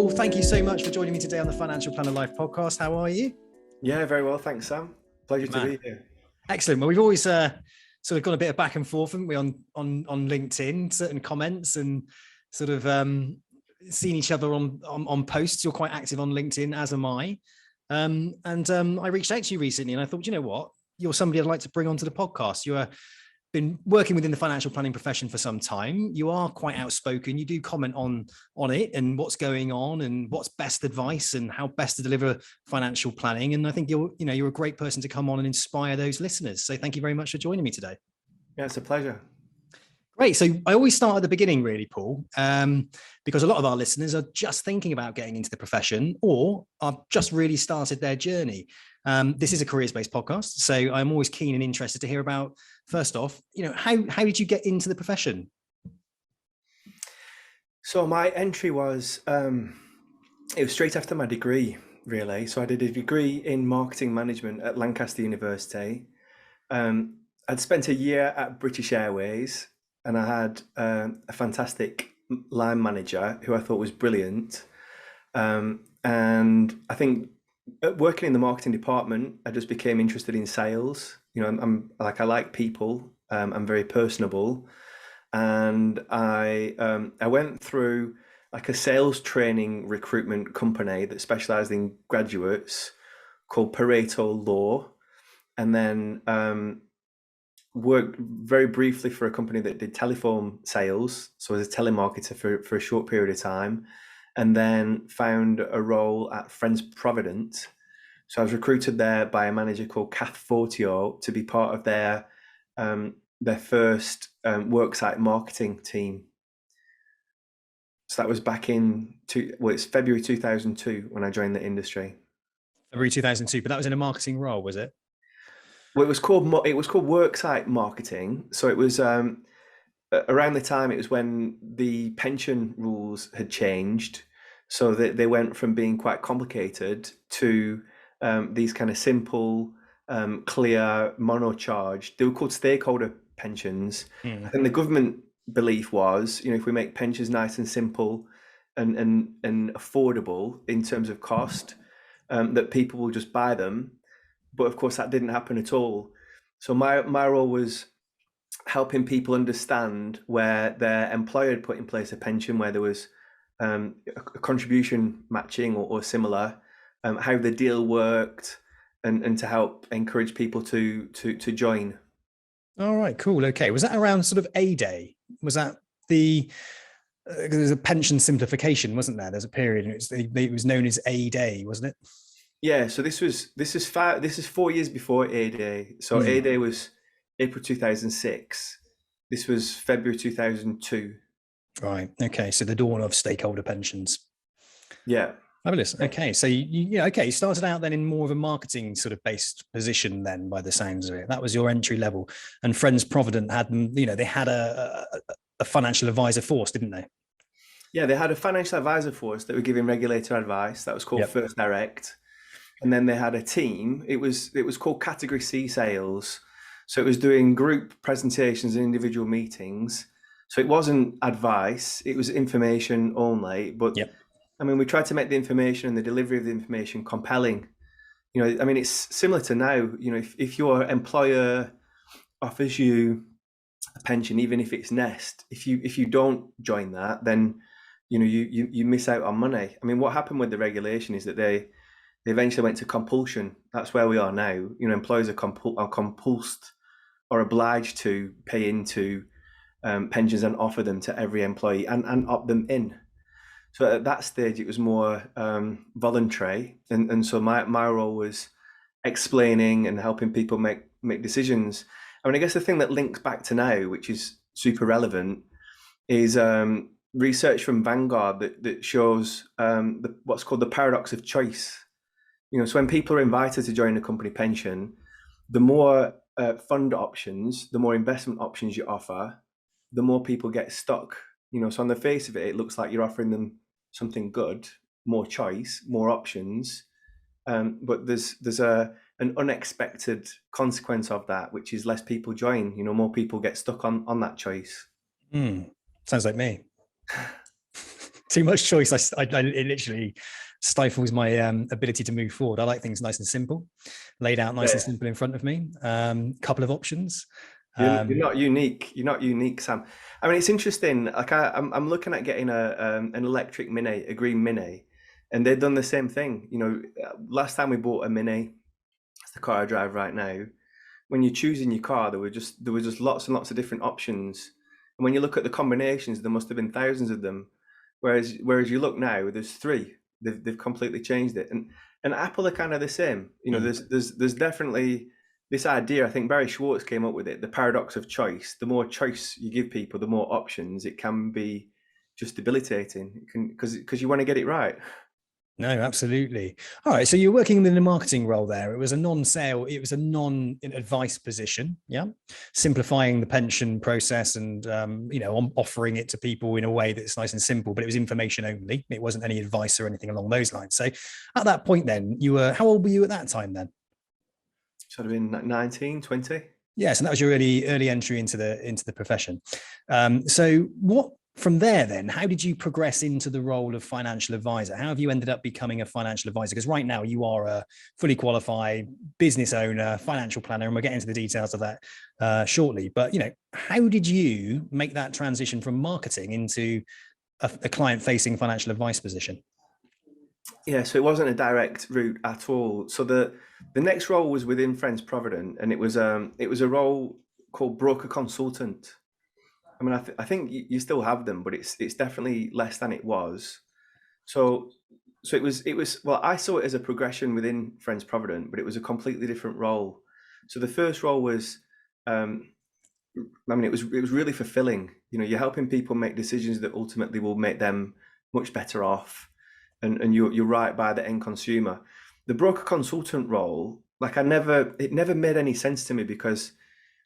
Paul, thank you so much for joining me today on the Financial Planner Life podcast. How are you? Yeah, very well. Thanks, Sam. Pleasure to be here. Excellent. Well, we've always sort of got a bit of back and forth, haven't we, on LinkedIn, certain comments and sort of seen each other on posts. You're quite active on LinkedIn, as am I. I reached out to you recently and I thought, you know what? You're somebody I'd like to bring onto the podcast. You are been working within the financial planning profession for some time. You are quite outspoken. You do comment on it and what's going on and what's best advice and how best to deliver financial planning. And I think you're a great person to come on and inspire those listeners. So thank you very much for joining me today. Yeah, it's a pleasure. Great. So I always start at the beginning, really, Paul, because a lot of our listeners are just thinking about getting into the profession or are just really started their journey. This is a careers-based podcast, so I'm always keen and interested to hear about, first off, how did you get into the profession? So my entry was, it was straight after my degree, really. So I did a degree in marketing management at Lancaster University. I'd spent a year at British Airways, and I had a fantastic line manager who I thought was brilliant. And I think working in the marketing department, I just became interested in sales. I like people. I'm very personable, and I went through like a sales training recruitment company that specialized in graduates called Pareto Law, and then worked very briefly for a company that did telephone sales. So I was a telemarketer for a short period of time, and then found a role at Friends Provident. So I was recruited there by a manager called Kath Fortio to be part of their first worksite marketing team. So that was back in it's February 2002 when I joined the industry. February 2002, but that was in a marketing role, was it? Well, it was called worksite marketing. So it was around the time it was when the pension rules had changed. So they went from being quite complicated to these kind of simple, clear, mono-charge. They were called stakeholder pensions. I think the government belief was, if we make pensions nice and simple and affordable in terms of cost, that people will just buy them. But of course, that didn't happen at all. So my role was helping people understand where their employer had put in place a pension where there was a contribution matching or similar, how the deal worked, and to help encourage people to join. All right, cool. Okay. Was that around sort of A Day? Was that there's a pension simplification, wasn't there? There's a period and it was known as A Day, wasn't it? Yeah, so this is 4 years before A Day. So A Day was April 2006. This was February 2002. Right. Okay. So the dawn of stakeholder pensions. Yeah. Fabulous. Okay. So you started out then in more of a marketing sort of based position then, by the sounds of it. That was your entry level. And Friends Provident had, they had a financial advisor force, didn't they? Yeah, they had a financial advisor force that were giving regulator advice. That was called First Direct. And then they had a team. It was called Category C Sales. So it was doing group presentations and individual meetings. So it wasn't advice, it was information only. But I mean, we tried to make the information and the delivery of the information compelling. It's similar to now, if your employer offers you a pension, even if it's Nest, if you don't join that, then, you miss out on money. I mean, what happened with the regulation is that they eventually went to compulsion. That's where we are now. Employers are compulsed or obliged to pay into pensions and offer them to every employee and opt them in. So at that stage, it was more voluntary. And so my role was explaining and helping people make decisions. I mean, I guess the thing that links back to now, which is super relevant, is research from Vanguard that shows what's called the paradox of choice. So when people are invited to join a company pension, the more fund options, the more investment options you offer, the more people get stuck. So on the face of it, it looks like you're offering them something good, more choice, more options. But there's an unexpected consequence of that, which is less people join. More people get stuck on that choice. Sounds like me. too much choice. It literally stifles my ability to move forward. I like things nice and simple, laid out nice and simple in front of me. Couple of options. You're not unique. You're not unique, Sam. I mean, it's interesting. Like I'm looking at getting an electric Mini, a green Mini, and they've done the same thing. You know, last time we bought a Mini, that's the car I drive right now. When you're choosing your car, there were just lots and lots of different options. And when you look at the combinations, there must have been thousands of them. Whereas you look now, there's three. They've completely changed it. And Apple are kind of the same. You know, there's definitely this idea. I think Barry Schwartz came up with it, the paradox of choice. The more choice you give people, the more options. It can be just debilitating because you want to get it right. No, absolutely. All right. So you're working in a marketing role there. It was a non-sale, it was a non-advice position. Yeah. Simplifying the pension process and, offering it to people in a way that's nice and simple, but it was information only. It wasn't any advice or anything along those lines. So at that point then, how old were you at that time then? Sort of in 19, 20. Yes. And that was your early entry into the profession. So what, from there, then, how did you progress into the role of financial advisor? How have you ended up becoming a financial advisor? Because right now you are a fully qualified business owner, financial planner, and we'll get into the details of that shortly. But, how did you make that transition from marketing into a client-facing financial advice position? Yeah, so it wasn't a direct route at all. So the next role was within Friends Provident, and it was a role called broker consultant. I mean, I think you still have them, but it's definitely less than it was. So it was well, I saw it as a progression within Friends Provident, but it was a completely different role. So the first role was, it was really fulfilling. You know, you're helping people make decisions that ultimately will make them much better off, and you're right by the end consumer. The broker consultant role, it never made any sense to me because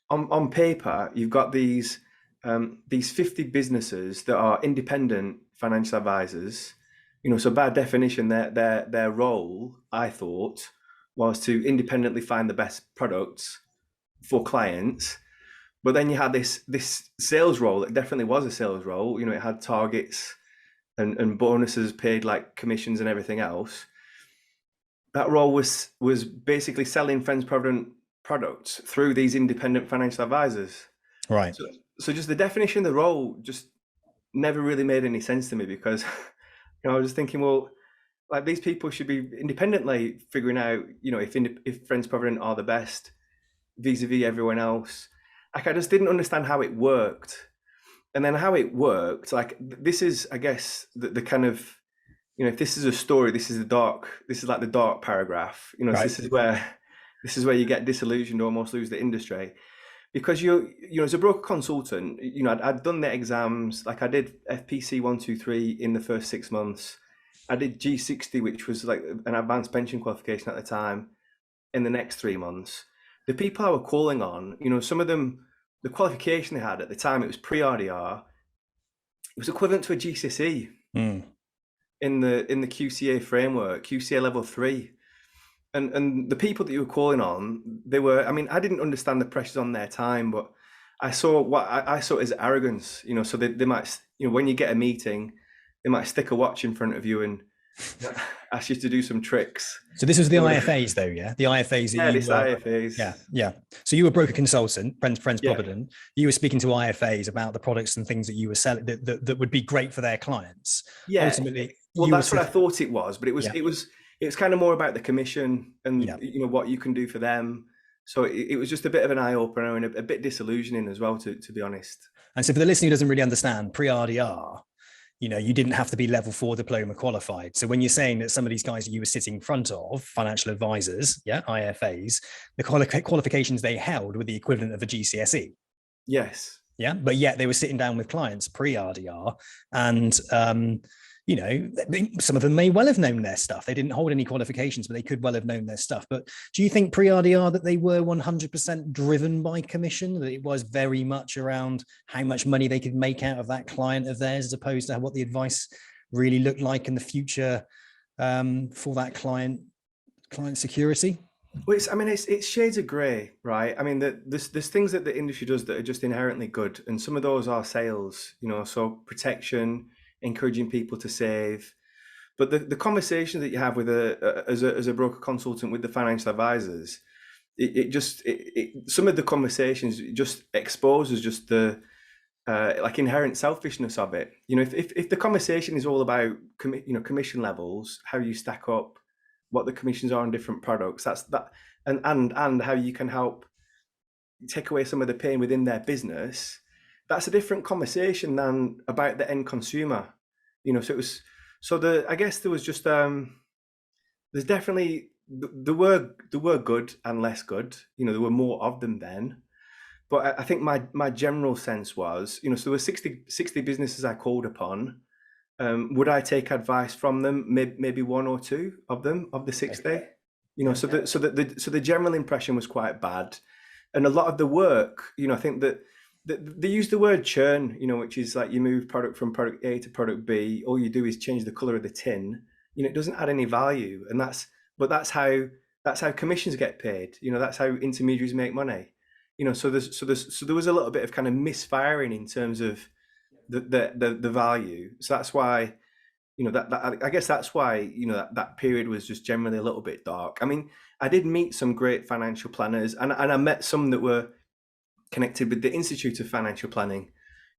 on paper you've got these 50 businesses that are independent financial advisors, so by definition, their role, I thought, was to independently find the best products for clients. But then you had this sales role that definitely was a sales role. It had targets and bonuses paid like commissions and everything else. That role was basically selling Friends Provident products through these independent financial advisors. Right. So just the definition of the role just never really made any sense to me because, I was just thinking, well, like these people should be independently figuring out, if Friends Provident are the best vis-a-vis everyone else. Like I just didn't understand how it worked. And then how it worked, like this is, I guess, the kind of, if this is a story, this is like the dark paragraph. Right. So this is where you get disillusioned, almost lose the industry. Because as a broker consultant, I'd done the exams. Like I did FPC 123 in the first 6 months. I did G60, which was like an advanced pension qualification at the time, in the next 3 months. The people I were calling on, some of them, the qualification they had at the time, it was pre-RDR. It was equivalent to a GCSE in the QCA framework, QCA level 3. And the people that you were calling on, they were, I didn't understand the pressures on their time, but I saw what I saw as arrogance, so they might, when you get a meeting, they might stick a watch in front of you and ask you to do some tricks. So this was the IFAs though, yeah? The IFAs. IFAs. Yeah. So you were a broker consultant, Friends Provident. You were speaking to IFAs about the products and things that you were selling that would be great for their clients. Yeah. Ultimately, well, that's what I thought it was, but it's kind of more about the commission and what you can do for them. So it was just a bit of an eye opener and a bit disillusioning as well, to be honest. And so for the listener who doesn't really understand, pre-RDR, you didn't have to be level 4 diploma qualified. So when you're saying that some of these guys that you were sitting in front of, financial advisors, IFAs, the qualifications they held were the equivalent of a GCSE. Yes. Yeah. But yet they were sitting down with clients pre-RDR and, some of them may well have known their stuff. They didn't hold any qualifications, but they could well have known their stuff. But do you think pre-RDR that they were 100% driven by commission, that it was very much around how much money they could make out of that client of theirs, as opposed to what the advice really looked like in the future for that client security? Well, it's shades of grey, right? There's things that the industry does that are just inherently good, and some of those are sales, so protection, encouraging people to save. But the conversation that you have with as a broker consultant with the financial advisors, some of the conversations just exposes just the like inherent selfishness of it. You know, if the conversation is all about commission levels, how you stack up, what the commissions are on different products, and how you can help take away some of the pain within their business, that's a different conversation than about the end consumer. You know, I guess there was just there's definitely there were good and less good. You know, there were more of them then. But I think my general sense was, you know, so there were 60 businesses I called upon. Would I take advice from them? Maybe one or two of them, of the 60. You know, so the general impression was quite bad. And a lot of the work, you know, I think that they use the word churn, you know, which is like you move product from product A to product B. All you do is change the color of the tin. You know, it doesn't add any value, and that's how commissions get paid. You know, that's how intermediaries make money. You know, so there was a little bit of kind of misfiring in terms of the value. So that's why, you know, that I guess that's why, you know, that period was just generally a little bit dark. I mean, I did meet some great financial planners, and I met some that were connected with the Institute of Financial Planning.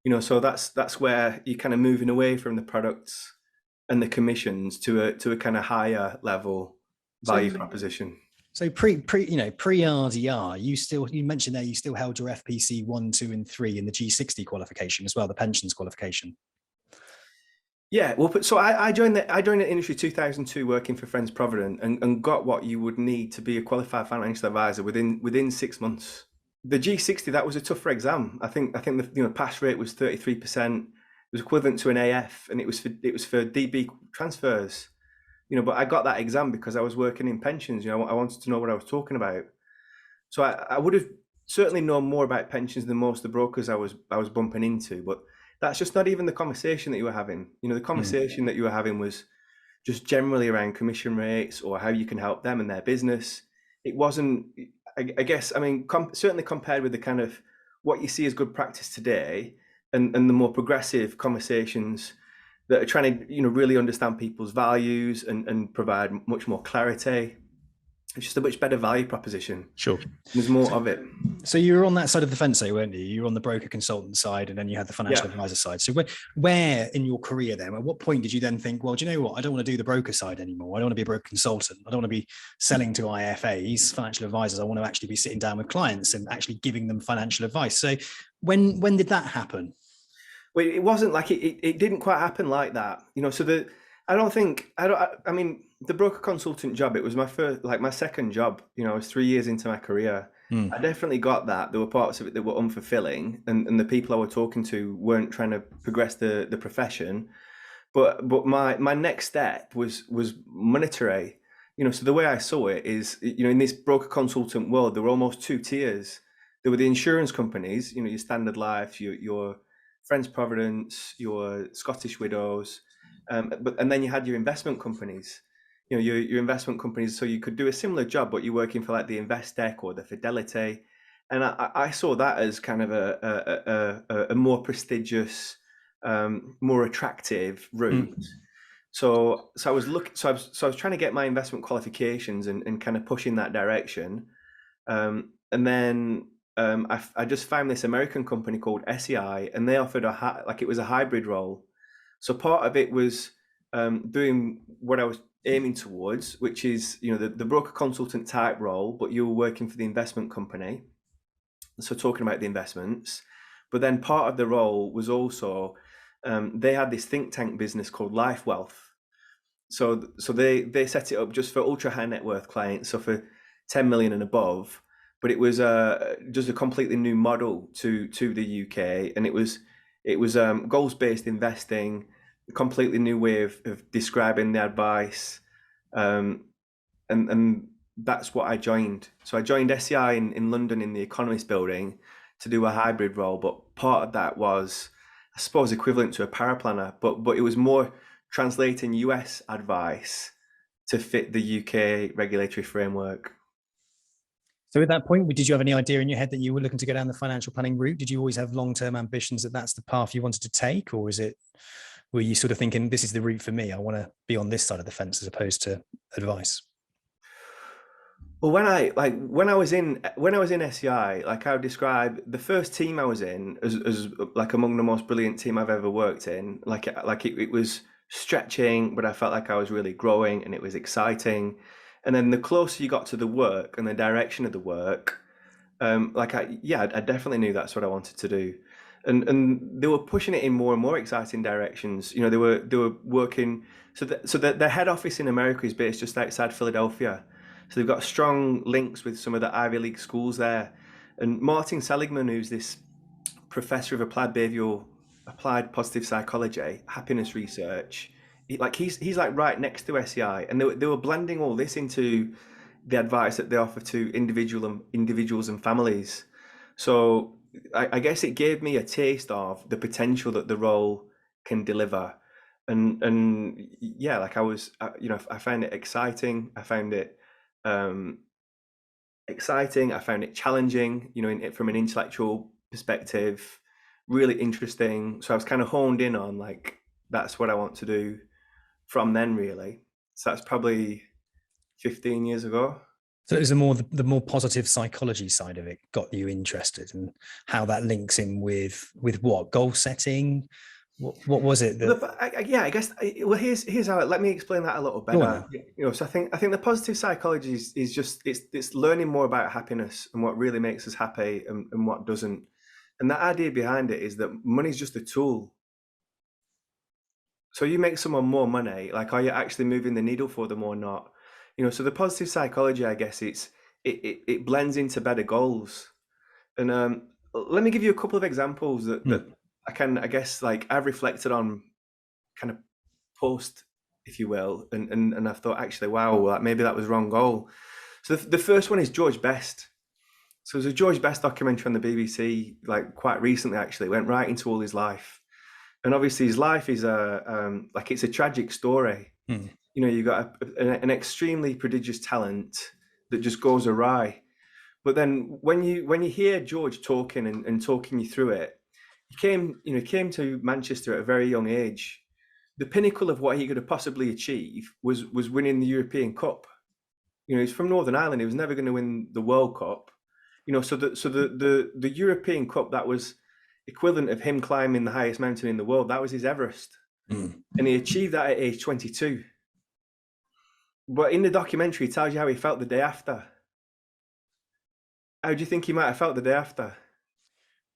You know, so that's where you're kind of moving away from the products and the commissions to a kind of higher level value proposition. So pre RDR, you mentioned there you still held your FPC 1, 2, and 3 in the G60 qualification as well, the pensions qualification. Yeah, well, so I joined the industry 2002, working for Friends Provident, and got what you would need to be a qualified financial advisor within 6 months. The G60, that was a tougher exam. I think the pass rate was 33%. It was equivalent to an AF, and it was for DB transfers. You know, but I got that exam because I was working in pensions. You know, I wanted to know what I was talking about. So I would have certainly known more about pensions than most of the brokers I was bumping into. But that's just not even the conversation that you were having. You know, the conversation that you were having was just generally around commission rates or how you can help them and their business. It wasn't, I guess, I mean, certainly compared with the kind of what you see as good practice today and the more progressive conversations that are trying to, you know, really understand people's values and provide much more clarity. It's just a much better value proposition. Sure. There's more of it. So you were on that side of the fence, though, weren't you? You were on the broker consultant side, and then you had the financial advisor side. So where in your career then, at what point did you then think, well, do you know what? I don't want to do the broker side anymore. I don't want to be a broker consultant. I don't want to be selling to IFAs, financial advisors. I want to actually be sitting down with clients and actually giving them financial advice. So when did that happen? Well, it wasn't like it didn't quite happen like that. You know, so I mean, the broker consultant job, it was my second job. You know, I was 3 years into my career. I definitely got that. There were parts of it that were unfulfilling, and the people I were talking to weren't trying to progress the profession. But my next step was monetary. You know, so the way I saw it is, you know, in this broker consultant world, there were almost two tiers. There were the insurance companies, you know, your Standard Life, your Friends Providence, your Scottish Widows, and then you had your investment companies, you know, your investment companies. So you could do a similar job, but you're working for like the Investec or the Fidelity, and I saw that as kind of a more prestigious, more attractive route. So I was trying to get my investment qualifications and kind of push in that direction, and then. I just found this American company called SEI, and they offered it was a hybrid role. So part of it was doing what I was aiming towards, which is, you know, the broker consultant type role, but you were working for the investment company. So talking about the investments, but then part of the role was also they had this think tank business called Life Wealth. So they set it up just for ultra high net worth clients, so for 10 million and above. But it was just a completely new model to the UK, and it was goals-based investing, a completely new way of describing the advice, and that's what I joined. So I joined SEI in London in the Economist building to do a hybrid role, but part of that was, I suppose, equivalent to a paraplanner, but it was more translating US advice to fit the UK regulatory framework. So at that point, did you have any idea in your head that you were looking to go down the financial planning route? Did you always have long-term ambitions that that's the path you wanted to take, or is it were you sort of thinking, this is the route for me, I want to be on this side of the fence as opposed to advice? Well, when I was in SEI, like I would describe the first team I was in as like among the most brilliant team I've ever worked in. It was stretching, but I felt like I was really growing and it was exciting. And then the closer you got to the work and the direction of the work, I definitely knew that's what I wanted to do. And they were pushing it in more and more exciting directions. You know, they were working. So their head office in America is based just outside Philadelphia. So they've got strong links with some of the Ivy League schools there. And Martin Seligman, who's this professor of applied positive psychology, happiness research, he's like right next to SEI, and they were blending all this into the advice that they offer to individuals and families. So I guess it gave me a taste of the potential that the role can deliver, and yeah, like I found it exciting. I found it exciting. I found it challenging, from an intellectual perspective, really interesting. So I was kind of honed in on like, that's what I want to do from then, really. So that's probably 15 years ago. So it was the more positive psychology side of it got you interested, and how that links in with what, goal setting? What was it that? I guess. Well, here's how. Let me explain that a little better. So I think the positive psychology is just it's learning more about happiness and what really makes us happy and what doesn't. And that idea behind it is that money's just a tool. So you make someone more money, like, are you actually moving the needle for them or not? So the positive psychology, I guess it blends into better goals. And let me give you a couple of examples that I guess, like, I've reflected on kind of post, if you will, and I've thought, actually, wow, maybe that was wrong goal. So the first one is George Best. So there's a George Best documentary on the BBC, like quite recently, actually, went right into all his life. And obviously his life is it's a tragic story. You've got an extremely prodigious talent that just goes awry. But then when you hear George talking and talking you through it, he came to Manchester at a very young age. The pinnacle of what he could have possibly achieved was winning the European Cup. He's from Northern Ireland. He was never going to win the World Cup. So the European Cup, that was equivalent of him climbing the highest mountain in the world. That was his Everest. And he achieved that at age 22. But in the documentary, it tells you how he felt the day after. How do you think he might have felt the day after?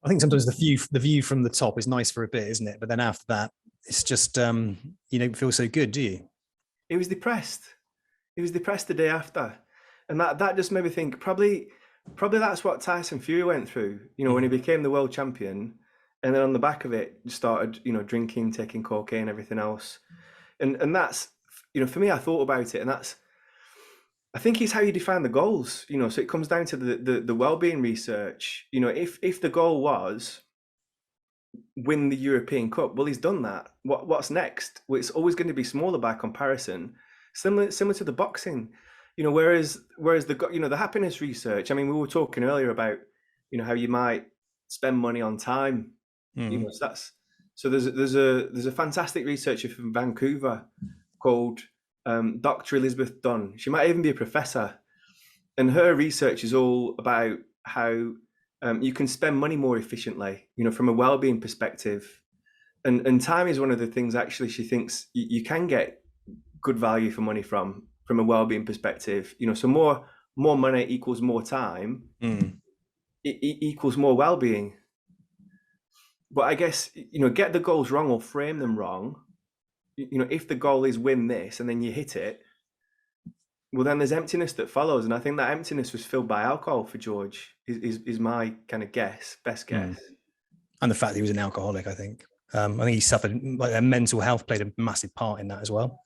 I think sometimes the view from the top is nice for a bit, isn't it? But then after that, it's just you don't feel so good, do you? He was depressed. He was depressed the day after, and that just made me think probably that's what Tyson Fury went through. When he became the world champion, and then on the back of it, started drinking, taking cocaine, everything else, and that's for me. I thought about it, and I think it's how you define the goals. So it comes down to the well-being research. If the goal was win the European Cup, well, he's done that. What's next? Well, it's always going to be smaller by comparison. Similar to the boxing. Whereas the happiness research. I mean, we were talking earlier about how you might spend money on time. So there's a fantastic researcher from Vancouver called Dr. Elizabeth Dunn. She might even be a professor, and her research is all about how you can spend money more efficiently, from a well-being perspective, and time is one of the things actually she thinks you can get good value for money from a well-being perspective. So more money equals more time, it equals more well-being. But I guess get the goals wrong or frame them wrong. If the goal is win this and then you hit it, well, then there's emptiness that follows. And I think that emptiness was filled by alcohol for George, is my kind of best guess. And the fact that he was an alcoholic, I think he suffered, like, mental health played a massive part in that as well.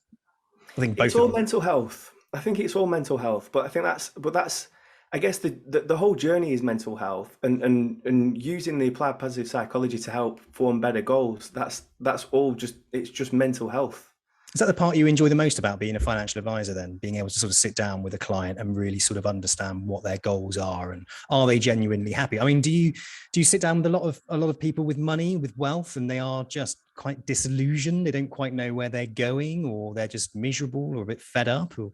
I think both. It's all mental health. I think it's all mental health, but I think that's I guess the whole journey is mental health, and using the applied positive psychology to help form better goals. That's all it's just mental health. Is that the part you enjoy the most about being a financial advisor then? Being able to sort of sit down with a client and really sort of understand what their goals are, and are they genuinely happy? I mean, do you sit down with a lot of people with money, with wealth, and they are just quite disillusioned. They don't quite know where they're going, or they're just miserable or a bit fed up? Or,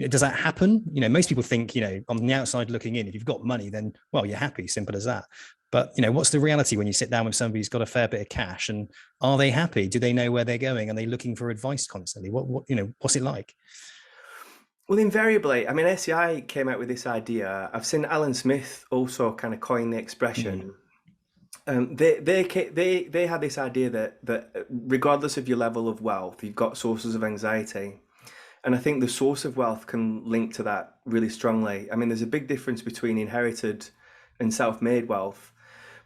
does that happen? Most people think, on the outside looking in, if you've got money, then, well, you're happy, simple as that. But, what's the reality when you sit down with somebody who's got a fair bit of cash, and are they happy? Do they know where they're going? Are they looking for advice constantly? What's it like? Well, invariably, I mean, SEI came out with this idea. I've seen Alan Smith also kind of coin the expression. They had this idea that regardless of your level of wealth, you've got sources of anxiety, and I think the source of wealth can link to that really strongly. I mean, there's a big difference between inherited and self-made wealth,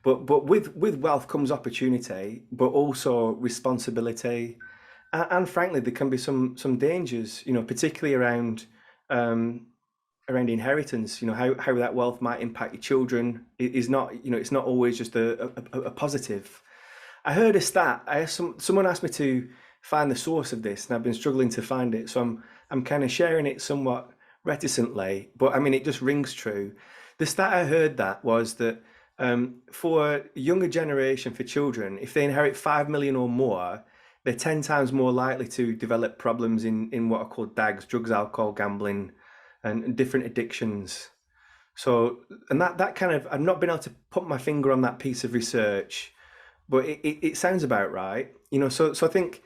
but with wealth comes opportunity, but also responsibility. And frankly, there can be some dangers, particularly around inheritance. How that wealth might impact your children is not, it's not always just a positive. I heard a stat. Someone asked me to find the source of this, and I've been struggling to find it. So I'm kind of sharing it somewhat reticently, but I mean, it just rings true. The stat I heard that was that for younger generation, for children, if they inherit 5 million or more, they're 10 times more likely to develop problems in what are called DAGs, drugs, alcohol, gambling, and different addictions. So, and that kind of, I've not been able to put my finger on that piece of research, but it sounds about right. So I think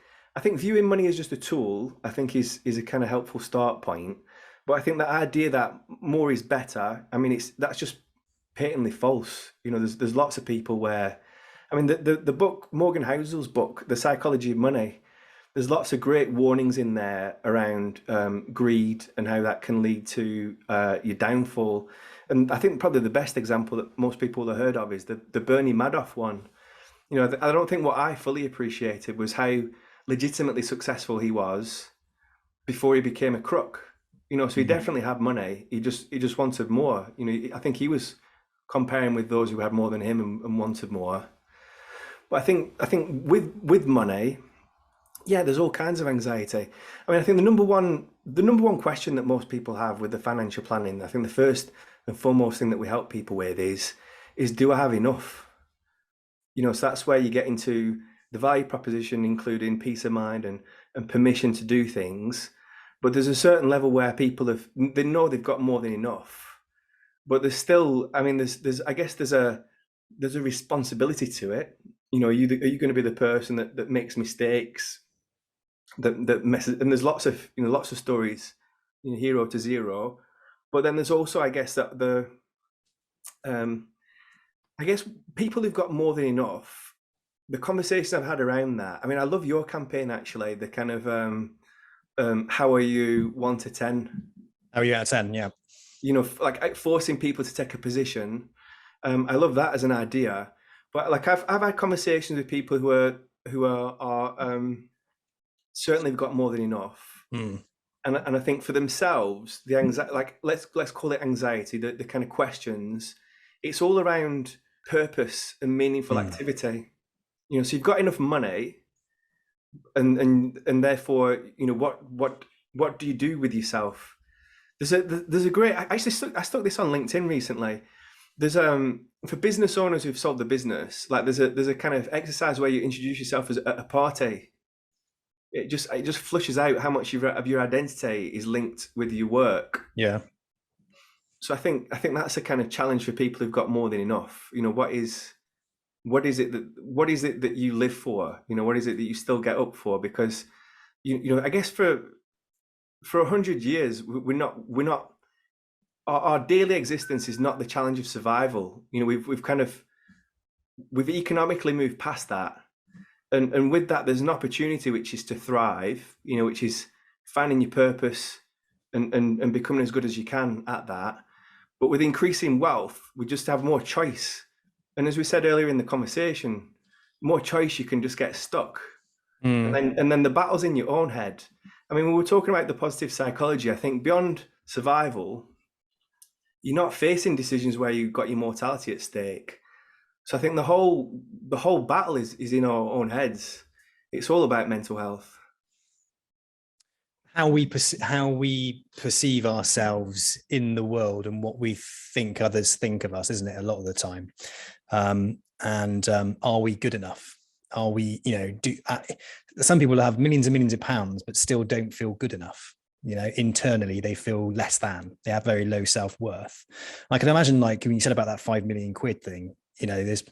viewing money as just a tool, I think is a kind of helpful start point. But I think the idea that more is better, I mean, that's just patently false. There's lots of people where, I mean, the book, Morgan Housel's book, The Psychology of Money, there's lots of great warnings in there around greed and how that can lead to your downfall. And I think probably the best example that most people have heard of is the Bernie Madoff one. I don't think what I fully appreciated was how legitimately successful he was before he became a crook. So he definitely had money. He just wanted more. I think he was comparing with those who had more than him and wanted more. But I think with money, yeah, there's all kinds of anxiety. I mean, I think the number one question that most people have with the financial planning, I think the first and foremost thing that we help people with is do I have enough? So that's where you get into the value proposition, including peace of mind and permission to do things. But there's a certain level where people they know they've got more than enough, but there's still, I mean, there's I guess there's a responsibility to it. Are you going to be the person that makes mistakes, that messes? And there's lots of stories, hero to zero. But then there's also, I guess, that I guess people who've got more than enough, the conversations I've had around that. I mean, I love your campaign actually. The kind of how are you 1 to 10? How are you out of 10? Yeah. Like forcing people to take a position. I love that as an idea. But like I've had conversations with people who are certainly got more than enough, and I think for themselves the anxiety, like let's call it anxiety, the kind of questions, it's all around purpose and meaningful activity. So you've got enough money, and therefore what do you do with yourself? There's a great, I stuck this on LinkedIn recently. There's for business owners who've sold the business, like there's a kind of exercise where you introduce yourself as a party. It just flushes out how much of your identity is linked with your work. Yeah. So I think that's a kind of challenge for people who've got more than enough. What is it that you live for? What is it that you still get up for? Because I guess for 100 years we're not. Our daily existence is not the challenge of survival. We've economically moved past that, and with that, there's an opportunity which is to thrive. Which is finding your purpose and becoming as good as you can at that. But with increasing wealth, we just have more choice. And as we said earlier in the conversation, more choice, you can just get stuck. And then the battle's in your own head. I mean, when we're talking about the positive psychology, I think beyond survival, you're not facing decisions where you've got your mortality at stake. So I think the whole battle is in our own heads. It's all about mental health. How we perceive ourselves in the world and what we think others think of us, isn't it? A lot of the time. And are we good enough? Are we, some people have millions and millions of pounds, but still don't feel good enough. Internally, they feel less than, they have very low self-worth. I can imagine, like when you said about that 5 million quid thing, there's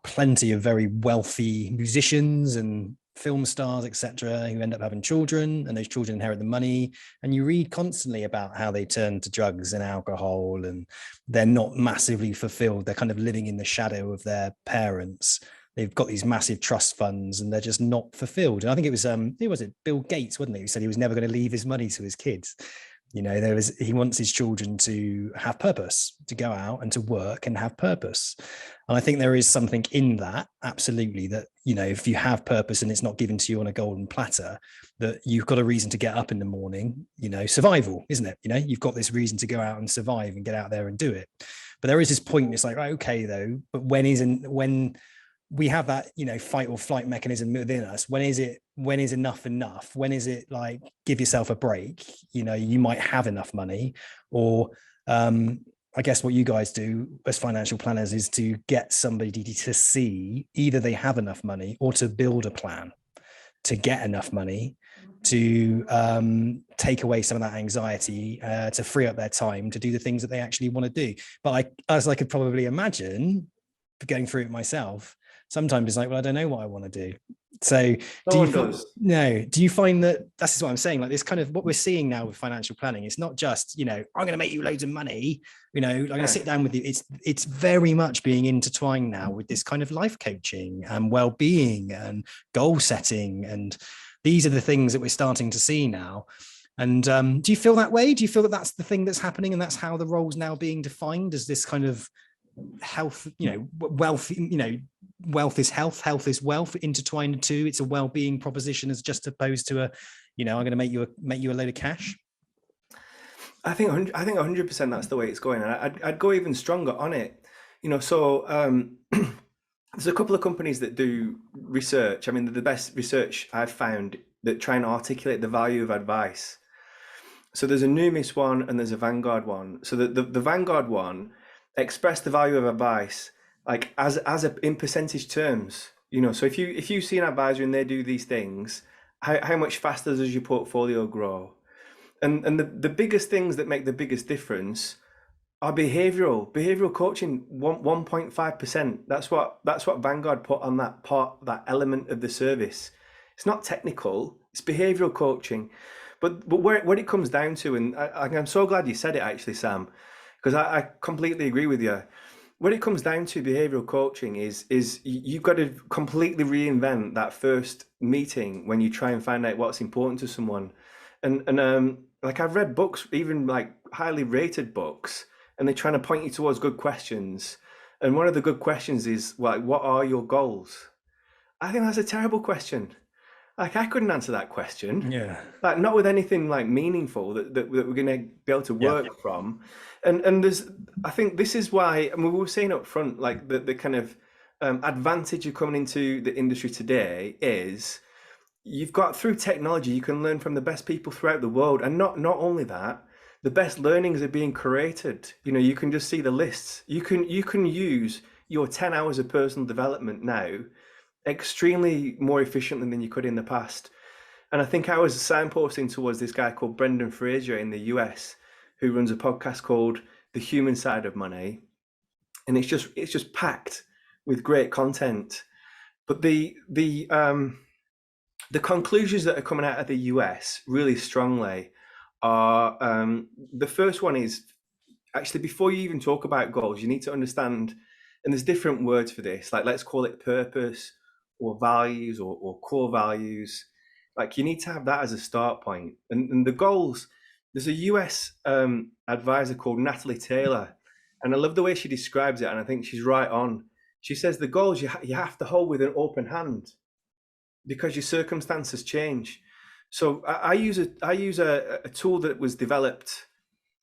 plenty of very wealthy musicians and film stars, etc., who end up having children, and those children inherit the money. And you read constantly about how they turn to drugs and alcohol, and they're not massively fulfilled. They're kind of living in the shadow of their parents. They've got these massive trust funds, and they're just not fulfilled. And I think it was who was it? Bill Gates, wasn't it? Who said he was never going to leave his money to his kids. He wants his children to have purpose, to go out and to work and have purpose. And I think there is something in that, absolutely, that, if you have purpose and it's not given to you on a golden platter, that you've got a reason to get up in the morning, survival, isn't it? You've got this reason to go out and survive and get out there and do it. But there is this point, it's like, right, okay, though, but when we have that, fight or flight mechanism within us, when is enough enough? When is it like, give yourself a break? You might have enough money, or I guess what you guys do as financial planners is to get somebody to see either they have enough money, or to build a plan to get enough money to take away some of that anxiety, to free up their time to do the things that they actually want to do. But as I could probably imagine, going through it myself, sometimes it's like, well, I don't know what I want to do. So do you find that that's what I'm saying? Like, this kind of what we're seeing now with financial planning, it's not just, I'm going to make you loads of money, I'm going to sit down with you. It's very much being intertwined now with this kind of life coaching and well-being and goal setting. And these are the things that we're starting to see now. And do you feel that way? Do you feel that that's the thing that's happening, and that's how the role's now being defined, as this kind of health, wealth, wealth is health is wealth, intertwined too? It's a well-being proposition, as just opposed to I'm going to make you a load of cash. I think 100% that's the way it's going. And I'd go even stronger on it. So there's a couple of companies that do research. I mean, the best research I've found that try and articulate the value of advice. So there's a Numis one and there's a Vanguard one. So the Vanguard one express the value of advice like as in percentage terms. So if you see an advisor and they do these things, how much faster does your portfolio grow? And the biggest things that make the biggest difference are behavioral coaching. 1.5%. That's what Vanguard put on that element of the service. It's not technical, it's behavioral coaching. But what it comes down to, and I'm so glad you said it actually, Sam, because I completely agree with you. What it comes down to, behavioral coaching, is you've got to completely reinvent that first meeting when you try and find out what's important to someone. And like, I've read books, even like highly rated books, and they're trying to point you towards good questions. And one of the good questions is, like, what are your goals? I think that's a terrible question. Like, I couldn't answer that question. Yeah. Like, not with anything like meaningful that we're going to be able to work from. And I think this is why, we were saying up front, like the kind of advantage of coming into the industry today is you've got, through technology, you can learn from the best people throughout the world. And not only that, the best learnings are being created. You can just see the lists. You can use your 10 hours of personal development now extremely more efficiently than you could in the past. And I think I was signposting towards this guy called Brendan Fraser in the US, who runs a podcast called The Human Side of Money. And it's just packed with great content. But the conclusions that are coming out of the US really strongly are, the first one is, actually, before you even talk about goals, you need to understand, and there's different words for this, like, let's call it purpose or values or core values. Like, you need to have that as a start point. And the goals, there's a US advisor called Natalie Taylor, and I love the way she describes it, and I think she's right on. She says the goals you have to hold with an open hand, because your circumstances change. So I use a tool that was developed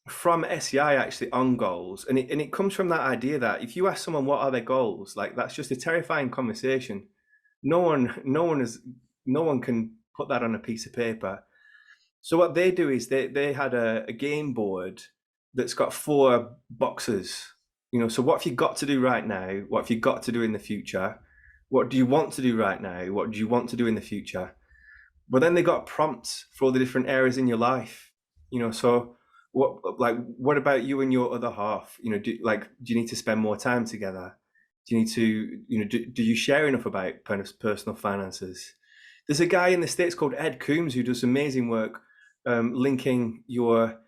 from SEI actually on goals, and it comes from that idea that if you ask someone what are their goals, like, that's just a terrifying conversation. No one can put that on a piece of paper. So what they do is they had a game board that's got 4 boxes. So what have you got to do right now? What have you got to do in the future? What do you want to do right now? What do you want to do in the future? But then they got prompts for all the different areas in your life, so what about you and your other half? Do you need to spend more time together? Do you need to, do you share enough about personal finances? There's a guy in the States called Ed Coombs who does amazing work linking your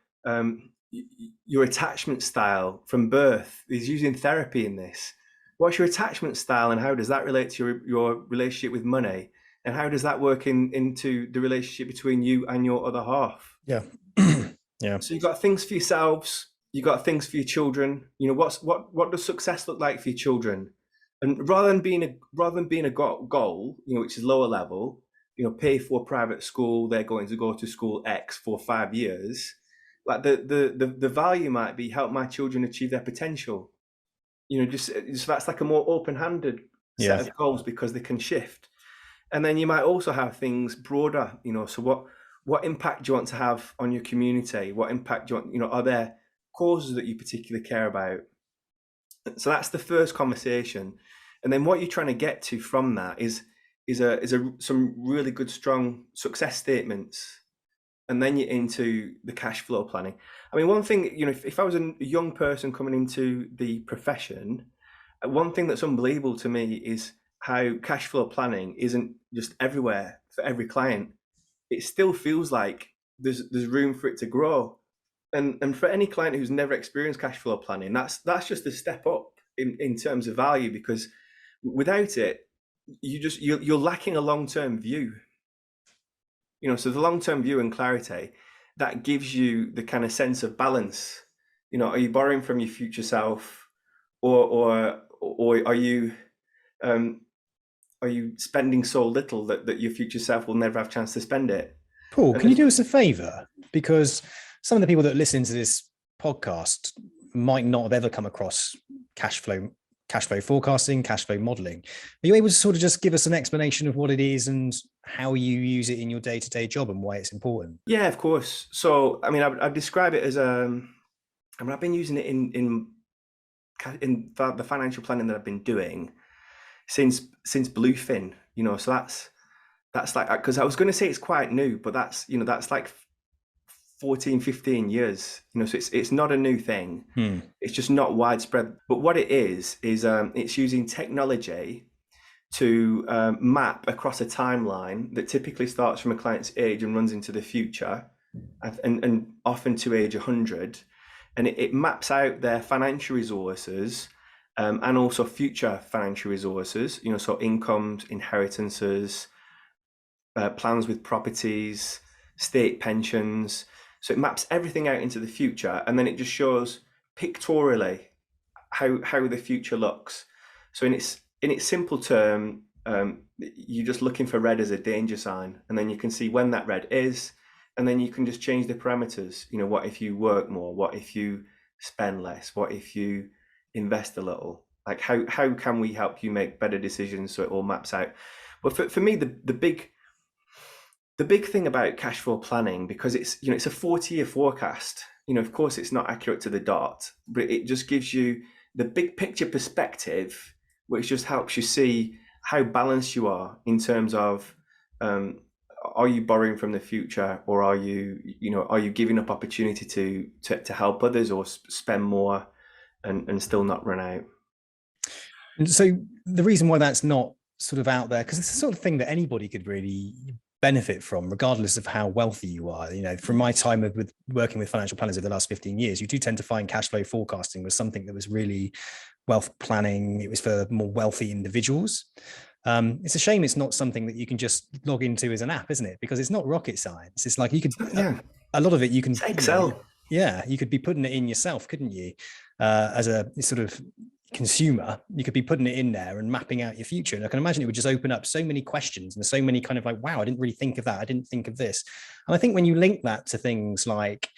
attachment style from birth. He's using therapy in this. What's your attachment style and how does that relate to your relationship with money? And how does that work into the relationship between you and your other half? Yeah. Yeah. So you've got things for yourselves, you've got things for your children. What does success look like for your children? And rather than being a goal, which is lower level, pay for private school, they're going to go to school X for 5 years. Like the value might be help my children achieve their potential. Just that's like a more open-handed set of goals because they can shift. And then you might also have things broader, so what impact do you want to have on your community? What impact do you want, are there causes that you particularly care about? So that's the first conversation. And then what you're trying to get to from that is some really good, strong success statements. And then you're into the cash flow planning. I mean, one thing, if I was a young person coming into the profession, one thing that's unbelievable to me is how cash flow planning isn't just everywhere for every client. It still feels like there's room for it to grow. And for any client who's never experienced cash flow planning, that's just a step up in terms of value, because without it, you're lacking a long-term view. So the long-term view and clarity, that gives you the kind of sense of balance. Are you borrowing from your future self, or are you spending so little that your future self will never have a chance to spend it? Paul, can you do us a favor? Because some of the people that listen to this podcast might not have ever come across cash flow forecasting, cash flow modeling. Are you able to sort of just give us an explanation of what it is and how you use it in your day-to-day job and why it's important? Yeah, of course. So, I mean, I'd describe it as I've been using it in the financial planning that I've been doing since Bluefin. So that's like, because I was going to say it's quite new, but that's like 14, 15 years, so it's not a new thing. It's just not widespread. But what it is it's using technology to map across a timeline that typically starts from a client's age and runs into the future, and often to age 100. And it maps out their financial resources and also future financial resources, so incomes, inheritances, plans with properties, state pensions. So it maps everything out into the future, and then it just shows pictorially how the future looks. So in its simple term, you're just looking for red as a danger sign, and then you can see when that red is, and then you can just change the parameters. What if you work more? What if you spend less? What if you invest a little? Like how can we help you make better decisions so it all maps out? But for me, the big thing about cash flow planning, because it's a 40-year forecast, of course it's not accurate to the dot, but it just gives you the big picture perspective, which just helps you see how balanced you are in terms of are you borrowing from the future, or are you giving up opportunity to help others or spend more and still not run out. And so the reason why that's not sort of out there, because it's the sort of thing that anybody could really benefit from, regardless of how wealthy you are. From my time with working with financial planners over the last 15 years, you do tend to find cash flow forecasting was something that was really wealth planning. It was for more wealthy individuals. It's a shame it's not something that you can just log into as an app, isn't it? Because it's not rocket science. It's like you could, a lot of it you can, it's Excel. You could be putting it in yourself, couldn't you? As a sort of consumer, you could be putting it in there and mapping out your future. And I can imagine it would just open up so many questions and so many kind of like, wow, I didn't really think of that. I didn't think of this. And I think when you link that to things like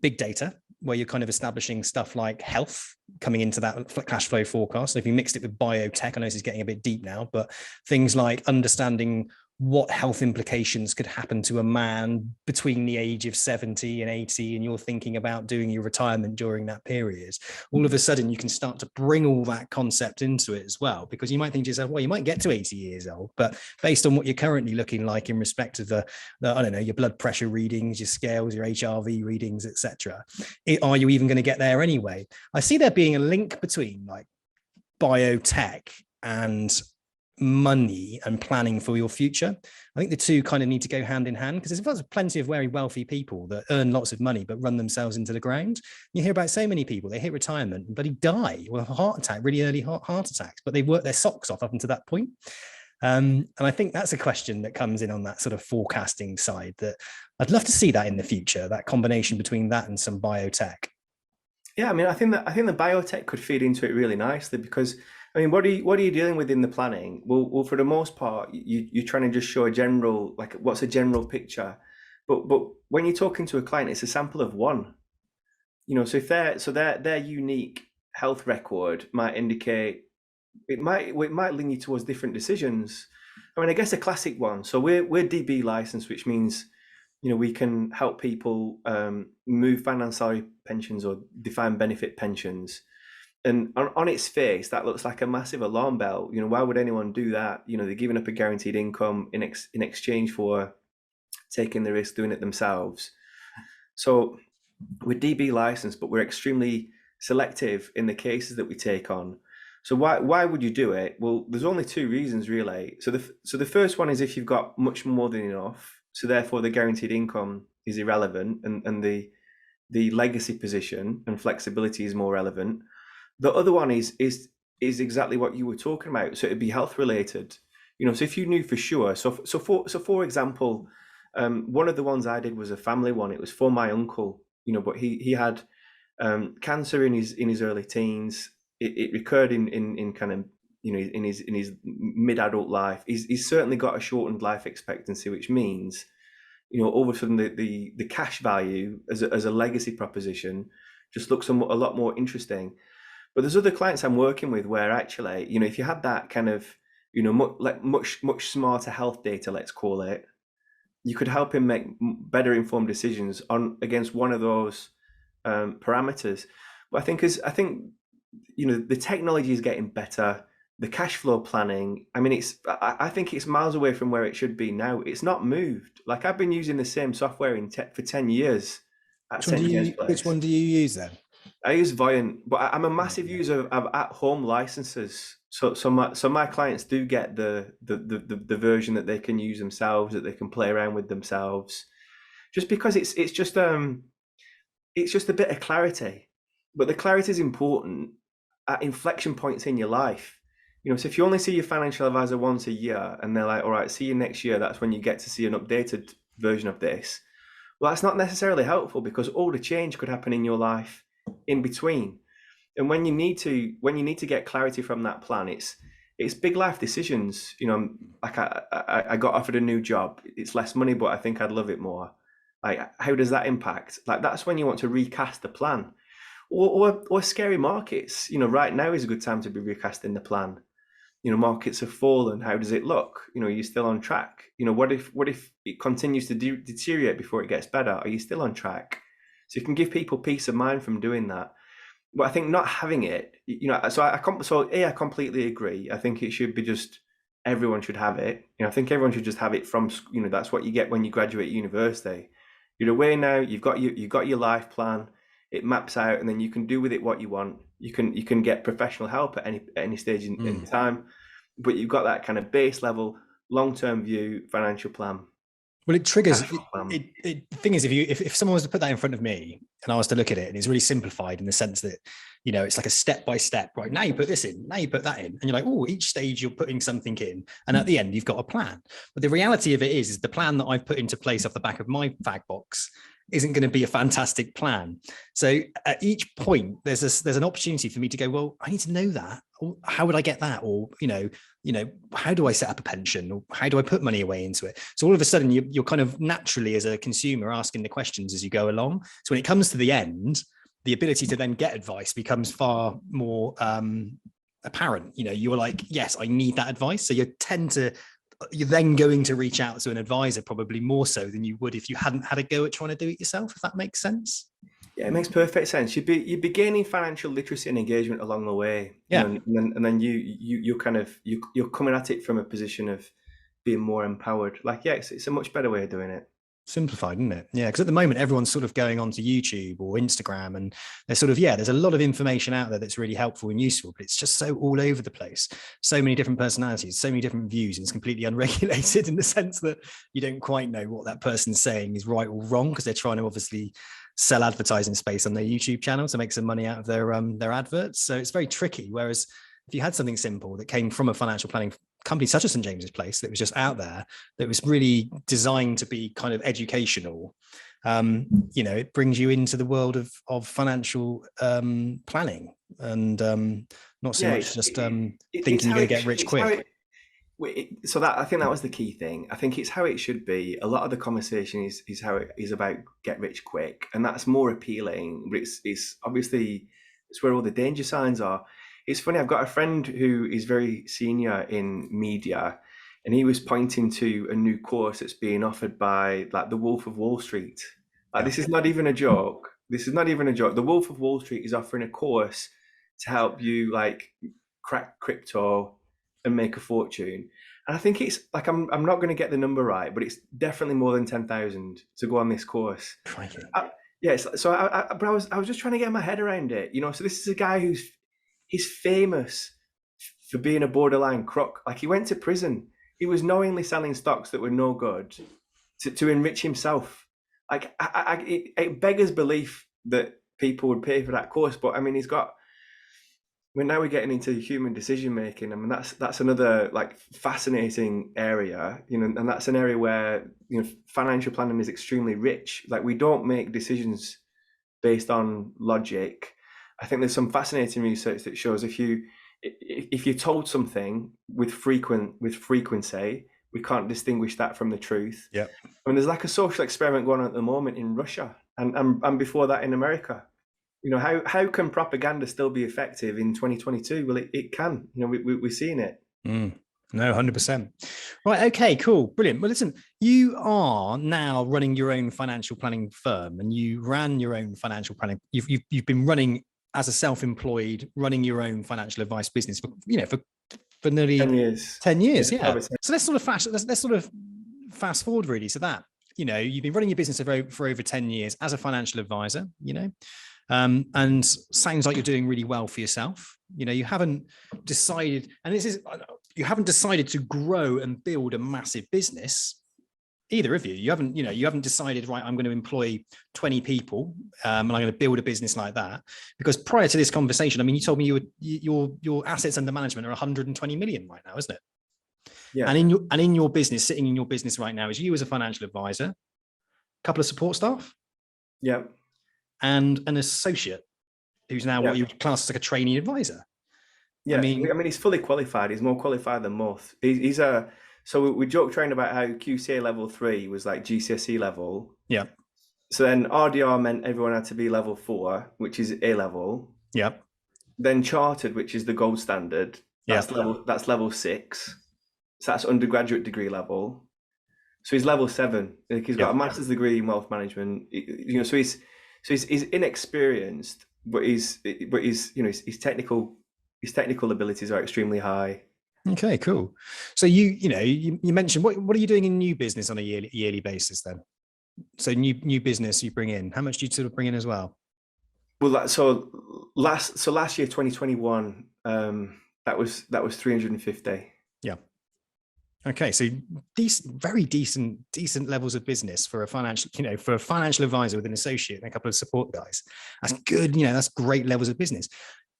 big data, where you're kind of establishing stuff like health coming into that cash flow forecast. So if you mixed it with biotech, I know this is getting a bit deep now, but things like understanding what health implications could happen to a man between the age of 70 and 80, and you're thinking about doing your retirement during that period, all of a sudden you can start to bring all that concept into it as well, because you might think to yourself, well, you might get to 80 years old, but based on what you're currently looking like in respect of the I don't know, your blood pressure readings, your scales, your HRV readings, etc., are you even going to get there anyway? I see there being a link between like biotech and money and planning for your future. I think the two kind of need to go hand in hand, because there's plenty of very wealthy people that earn lots of money but run themselves into the ground. You hear about so many people, they hit retirement but they die with a heart attack, really early heart attacks, but they've worked their socks off up until that point. And I think that's a question that comes in on that sort of forecasting side, that I'd love to see that in the future, that combination between that and some biotech. Yeah, I mean, I think the biotech could feed into it really nicely, because I mean, what are you dealing with in the planning? Well, for the most part, you're trying to just show a general, like, what's a general picture, but when you're talking to a client, it's a sample of one. You know, so if their unique health record might indicate, it might lean you towards different decisions. I mean, I guess a classic one. So we're DB licensed, which means, you know, we can help people move finance salary pensions or defined benefit pensions. And on its face, that looks like a massive alarm bell. You know, why would anyone do that? You know, they're giving up a guaranteed income in exchange for taking the risk doing it themselves. So we're DB licensed, but we're extremely selective in the cases that we take on. So why would you do it? Well, there's only two reasons really. So the first one is if you've got much more than enough, so therefore the guaranteed income is irrelevant, and the legacy position and flexibility is more relevant. The other one is exactly what you were talking about. So it'd be health related. You know, so if you knew for sure. So for example, one of the ones I did was a family one. It was for my uncle. You know, but he had cancer in his early teens. It recurred in kind of, you know, in his mid-adult life. He's certainly got a shortened life expectancy, which means, you know, all of a sudden the cash value as a legacy proposition just looks a lot more interesting. But there's other clients I'm working with where actually, you know, if you had that kind of, you know, much smarter health data, let's call it, you could help him make better informed decisions against one of those parameters. But I think, you know, the technology is getting better. The cash flow planning, I mean, I think it's miles away from where it should be now. It's not moved. Like, I've been using the same software for 10 years. Which one do you use then? I use Voyant, but I'm a massive user of at-home licenses. So my clients do get the version that they can use themselves, that they can play around with themselves, just because it's just a bit of clarity. But the clarity is important at inflection points in your life. You know, so if you only see your financial advisor once a year and they're like, all right, see you next year, that's when you get to see an updated version of this. Well, that's not necessarily helpful, because all the change could happen in your life in between. And when you need to get clarity from that plan, it's big life decisions. You know, like I got offered a new job. It's less money, but I think I'd love it more. Like, how does that impact? Like, that's when you want to recast the plan. Or scary markets. You know, right now is a good time to be recasting the plan. You know, markets have fallen. How does it look? You know, are you still on track? You know, what if it continues to deteriorate before it gets better? Are you still on track? So you can give people peace of mind from doing that. But I think not having it, you know, I completely agree. I think it should be just, everyone should have it. You know, I think everyone should just have it from, you know, that's what you get when you graduate university. You're away now. You've got your life plan. It maps out, and then you can do with it what you want. You can get professional help at any stage in time, but you've got that kind of base level, long-term view financial plan. Well, it triggers. The thing is, if someone was to put that in front of me and I was to look at it, and it's really simplified in the sense that, you know, it's like a step by step, right? Now you put this in, now you put that in, and you're like, oh, each stage you're putting something in, and at the end you've got a plan. But the reality of it is the plan that I've put into place off the back of my fag box isn't going to be a fantastic plan. So at each point, there's an opportunity for me to go, well, I need to know that. Or how would I get that? Or, you know, how do I set up a pension? Or how do I put money away into it? So all of a sudden, you're kind of naturally, as a consumer, asking the questions as you go along. So when it comes to the end, the ability to then get advice becomes far more apparent. You know, you're like, yes, I need that advice. So you tend to you're then going to reach out to an advisor probably more so than you would if you hadn't had a go at trying to do it yourself, if that makes sense. Yeah, it makes perfect sense. You'd be gaining financial literacy and engagement along the way, Yeah. and then you're kind of you're coming at it from a position of being more empowered. Like, yeah, it's a much better way of doing it. Simplified, isn't it? Yeah, because at the moment everyone's sort of going onto YouTube or Instagram, and there's sort of, yeah, there's a lot of information out there that's really helpful and useful, but it's just so all over the place. So many different personalities, so many different views, and it's completely unregulated in the sense that you don't quite know what that person's saying is right or wrong, because they're trying to obviously sell advertising space on their YouTube channel to make some money out of their adverts. So it's very tricky. Whereas if you had something simple that came from a financial planning company such as St. James's Place, that was just out there, that was really designed to be kind of educational, it brings you into the world of financial planning, and not so much just thinking you're going to get rich quick. So that, I think that was the key thing. I think it's how it should be. A lot of the conversation is how it is about get rich quick, and that's more appealing. But it's obviously it's where all the danger signs are. It's funny. I've got a friend who is very senior in media, and he was pointing to a new course that's being offered by like the Wolf of Wall Street. This is not even a joke. This is not even a joke. The Wolf of Wall Street is offering a course to help you like crack crypto and make a fortune. And I think it's like I'm not going to get the number right, but it's definitely more than 10,000 to go on this course. Yes. So I was just trying to get my head around it. So this is a guy he's famous for being a borderline crook. Like, he went to prison. He was knowingly selling stocks that were no good to enrich himself. Like, it beggars belief that people would pay for that course. But I mean, now we're getting into human decision making. I mean, that's another like fascinating area, and that's an area where financial planning is extremely rich. Like, we don't make decisions based on logic. I think there's some fascinating research that shows if you're told something with frequency, we can't distinguish that from the truth. Yeah. I mean, there's like a social experiment going on at the moment in Russia and before that in America. How can propaganda still be effective in 2022? Well, it can. We're seeing it. No, 100%. Right. Okay, cool. Brilliant. Well, listen, you are now running your own financial planning firm, and you ran your own financial planning. You've been running as a self-employed, running your own financial advice business for nearly 10 years. 10 years. Yeah. So let's sort of fast forward really to that. You've been running your business for over 10 years as a financial advisor, and sounds like you're doing really well for yourself. You haven't decided, you haven't decided to grow and build a massive business, either of you. You haven't decided, right, I'm going to employ 20 people, and I'm going to build a business like that. Because prior to this conversation, I mean, you told me your assets under management are 120 million right now, isn't it? Yeah. And in your business, sitting in your business right now, is you as a financial advisor, a couple of support staff, yeah, and an associate who's now what you would class as like a trainee advisor. Yeah, I mean, he's fully qualified. He's more qualified than most. So we joked around about how QCA level 3 was like GCSE level. Yeah. So then RDR meant everyone had to be level 4, which is A level. Yeah. Then chartered, which is the gold standard. That's level 6. So that's undergraduate degree level. So he's level 7. He's got a master's degree in wealth management. So he's inexperienced, but his technical abilities are extremely high. Okay, cool. So you mentioned what are you doing in new business on a yearly basis then? So new business you bring in. How much do you sort of bring in as well? Well, last year 2021, that was 350. Yeah. Okay, so very decent levels of business for a financial advisor with an associate and a couple of support guys. That's good. That's great levels of business.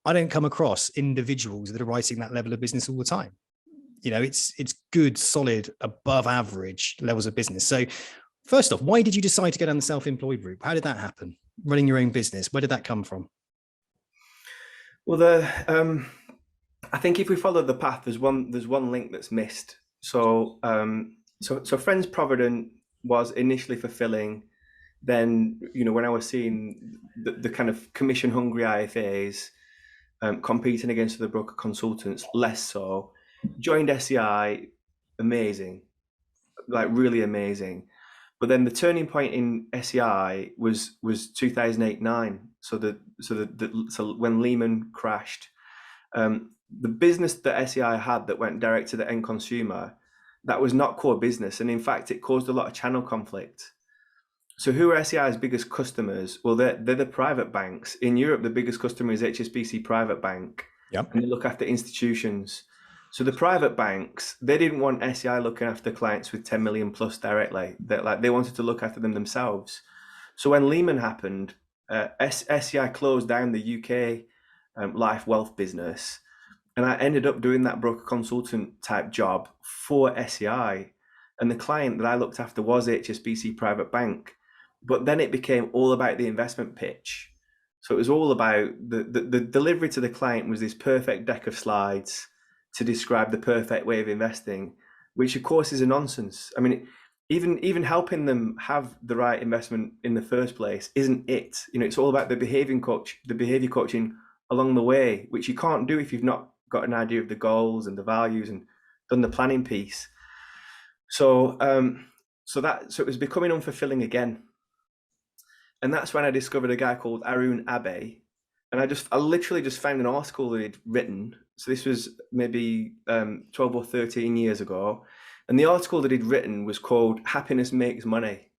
I don't come across individuals that are writing that level of business all the time. It's good, solid, above average levels of business. So first off, why did you decide to go down the self-employed route? How did that happen? Running your own business, where did that come from? Well, I think if we follow the path, there's one link that's missed. So Friends Provident was initially fulfilling. Then, when I was seeing the kind of commission hungry IFAs competing against the broker consultants, less so, joined SEI, amazing, like really amazing. But then the turning point in SEI was 2008-9. So when Lehman crashed, the business that SEI had that went direct to the end consumer, that was not core business, and in fact, it caused a lot of channel conflict. So who are SEI's biggest customers? Well, they're the private banks. In Europe, the biggest customer is HSBC Private Bank, Yep. and they look after institutions. So the private banks, they didn't want SEI looking after clients with 10 million plus directly. They wanted to look after them themselves. So when Lehman happened, SEI closed down the UK life wealth business, and I ended up doing that broker consultant type job for SEI. And the client that I looked after was HSBC Private Bank. But then it became all about the investment pitch. So it was all about the delivery to the client was this perfect deck of slides to describe the perfect way of investing, which of course is a nonsense. I mean, even helping them have the right investment in the first place isn't it. You know, it's all about the behavior coaching along the way, which you can't do if you've not got an idea of the goals and the values and done the planning piece. So it was becoming unfulfilling again. And that's when I discovered a guy called Arun Abe. And I literally just found an article that he'd written. So this was maybe 12 or 13 years ago. And the article that he'd written was called Happiness Makes Money.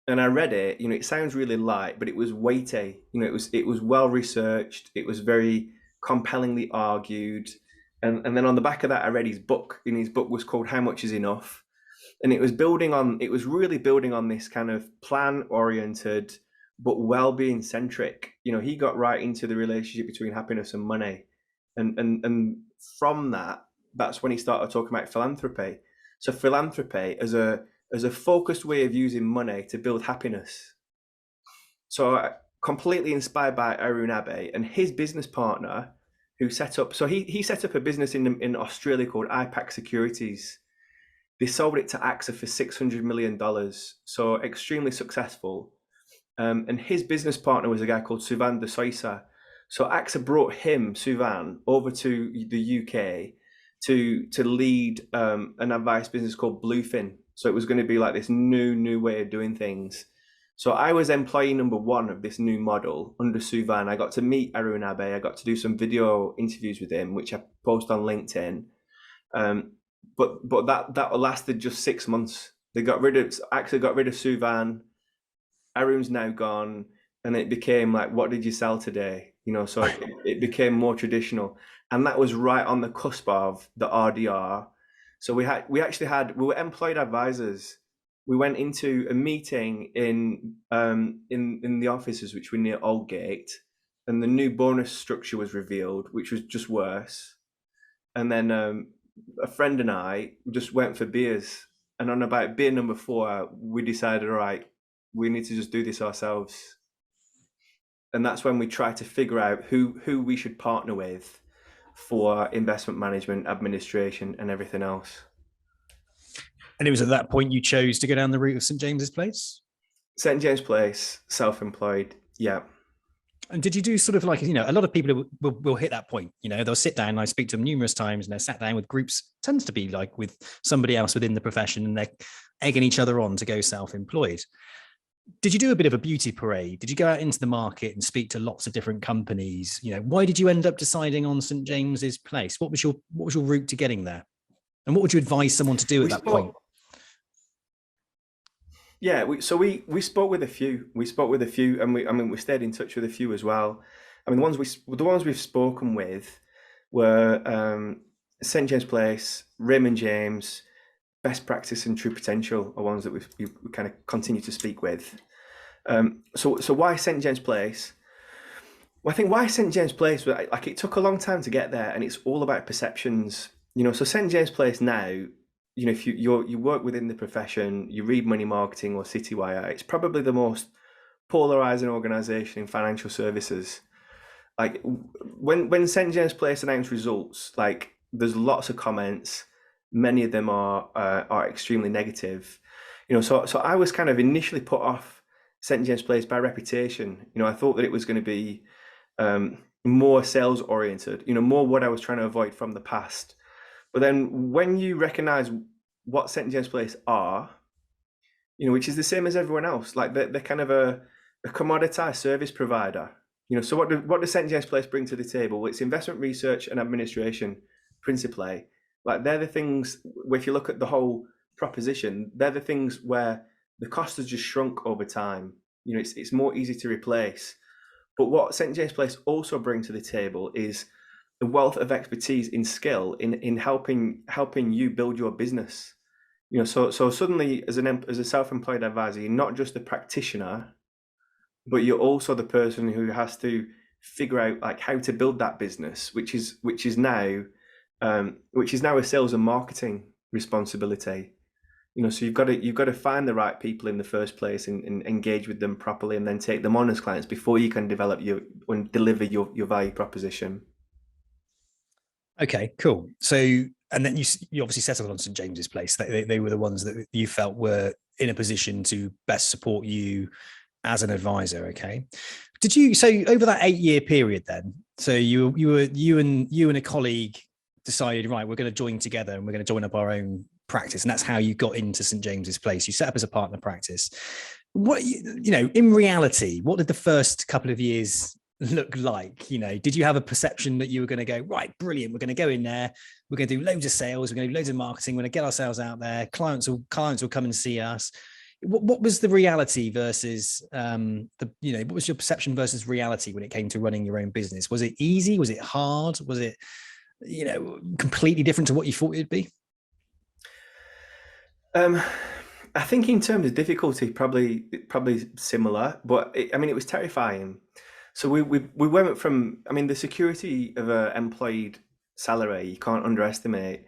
And I read it, you know, it sounds really light, but it was weighty. You know, it was well researched. It was very compellingly argued. And then on the back of that, I read his book. And his book was called How Much Is Enough? And it was really building on this kind of plan oriented, but well-being centric. You know, he got right into the relationship between happiness and money. And from that's when he started talking about philanthropy. So philanthropy as a focused way of using money to build happiness. So completely inspired by Arun Abe and his business partner who set up, so he set up a business in Australia called IPAC Securities. They sold it to AXA for $600 million, so extremely successful. And his business partner was a guy called Suvan de Soysa. So AXA brought him, Suvan, over to the UK to lead an advice business called Bluefin. So it was going to be like this new way of doing things. So I was employee number one of this new model under Suvan. I got to meet Arun Abe. I got to do some video interviews with him, which I post on LinkedIn. But that lasted just 6 months. AXA got rid of Suvan. Arun's now gone, and it became like, what did you sell today? You know, so it became more traditional, and that was right on the cusp of the RDR. So we were employed advisors. We went into a meeting in the offices, which were near Aldgate, and the new bonus structure was revealed, which was just worse. And then a friend and I just went for beers, and on about beer number 4, we decided, all right, we need to just do this ourselves. And that's when we tried to figure out who we should partner with for investment management, administration, and everything else. And it was at that point you chose to go down the route of St. James's Place? St. James Place, self-employed, yeah. And did you do sort of like, you know, a lot of people will hit that point, you know, they'll sit down, and I speak to them numerous times, and they're sat down with groups, tends to be like with somebody else within the profession, and they're egging each other on to go self-employed. Did you do a bit of a beauty parade? Did you go out into the market and speak to lots of different companies? You know, why did you end up deciding on St. James's Place? What was your route to getting there? And what would you advise someone to do at that point? Yeah, we spoke with a few. And we stayed in touch with a few as well. I mean, the ones we've spoken with were St. James Place, Raymond James, Best Practice and True Potential are ones that we kind of continue to speak with. So why St. James Place? Well, I think why St. James Place, like, it took a long time to get there, and it's all about perceptions. You know, so St. James Place now, you know, if you work within the profession, you read Money Marketing or Citywire, it's probably the most polarizing organization in financial services. Like when St. James Place announced results, like there's lots of comments. Many of them are extremely negative. You know, so I was kind of initially put off St. James Place by reputation. You know, I thought that it was going to be more sales oriented. You know, more what I was trying to avoid from the past. But then when you recognize what St. James Place are, which is the same as everyone else, like they're kind of a commoditized service provider. So what does St. James Place bring to the table? Well, it's investment research and administration principally. Like they're the things where, if you look at the whole proposition, they're the things where the cost has just shrunk over time. It's more easy to replace. But what St. James Place also bring to the table is the wealth of expertise in skill in helping you build your business. So suddenly as a self-employed advisor, you're not just a practitioner, but you're also the person who has to figure out like how to build that business, which is now a sales and marketing responsibility. So you've got to find the right people in the first place and engage with them properly, and then take them on as clients before you can deliver your value proposition. Okay, cool. So, and then you obviously settled on St. James's Place. They were the ones that you felt were in a position to best support you as an advisor. Okay. So over that 8-year period then, so you and a colleague decided, right, we're going to join together and we're going to join up our own practice. And that's how you got into St. James's Place. You set up as a partner practice. What, in reality, what did the first couple of years look like? Did you have a perception that you were going to go, right, brilliant, we're going to go in there, we're going to do loads of sales, we're going to do loads of marketing, we're going to get ourselves out there, clients will come and see us? What was the reality versus what was your perception versus reality when it came to running your own business? Was it easy? Was it hard? Was it completely different to what you thought it'd be? I think in terms of difficulty, probably similar, but it was terrifying. So we went from, the security of an employed salary you can't underestimate,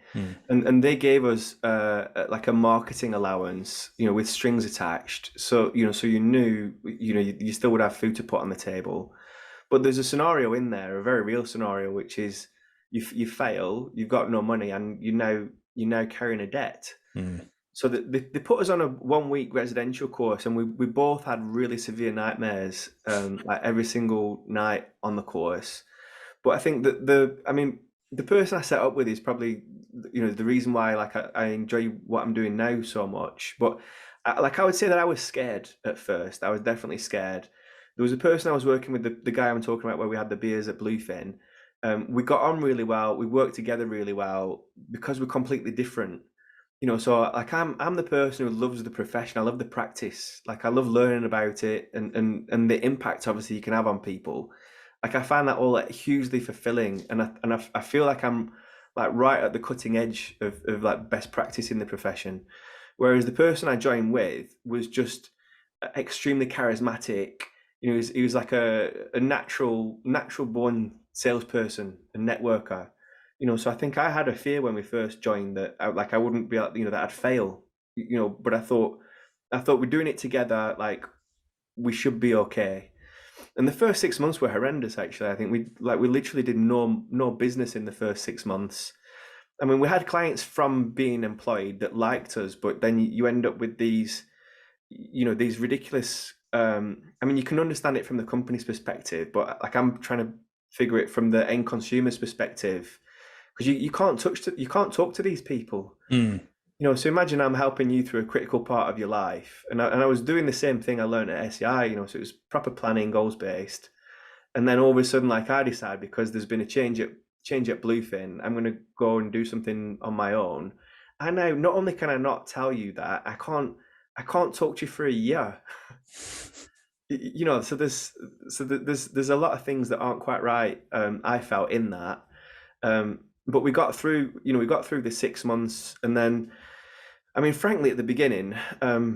and they gave us like a marketing allowance, with strings attached. So so you knew, you still would have food to put on the table, but there's a scenario in there, a very real scenario, which is you fail, you've got no money, and you're now carrying a debt. So they put us on a 1-week residential course, and we both had really severe nightmares, like every single night on the course. But I think that the person I set up with is probably the reason why I enjoy what I'm doing now so much. But I would say that I was scared at first. I was definitely scared. There was a person I was working with, the guy I'm talking about, where we had the beers at Bluefin. We got on really well. We worked together really well because we're completely different. So I'm the person who loves the profession. I love the practice. I love learning about it and the impact obviously you can have on people. I find that all hugely fulfilling, and I feel like I'm right at the cutting edge of best practice in the profession. Whereas the person I joined with was just extremely charismatic. He was like a natural born salesperson and networker. So I think I had a fear when we first joined that I wouldn't be that I'd fail, but I thought we're doing it together, we should be okay. And the first 6 months were horrendous, actually. I think we literally did no business in the first 6 months. We had clients from being employed that liked us, but then you end up with these ridiculous, you can understand it from the company's perspective, but I'm trying to figure it from the end consumer's perspective. Because you can't talk to these people. So imagine I'm helping you through a critical part of your life, and I was doing the same thing I learned at SEI. So it was proper planning, goals based, and then all of a sudden, I decide, because there's been a change at Bluefin, I'm going to go and do something on my own. And now, not only can I not tell you that, I can't talk to you for a year. So there's a lot of things that aren't quite right. I felt in that. But we got through the 6 months, and then, frankly, at the beginning, it's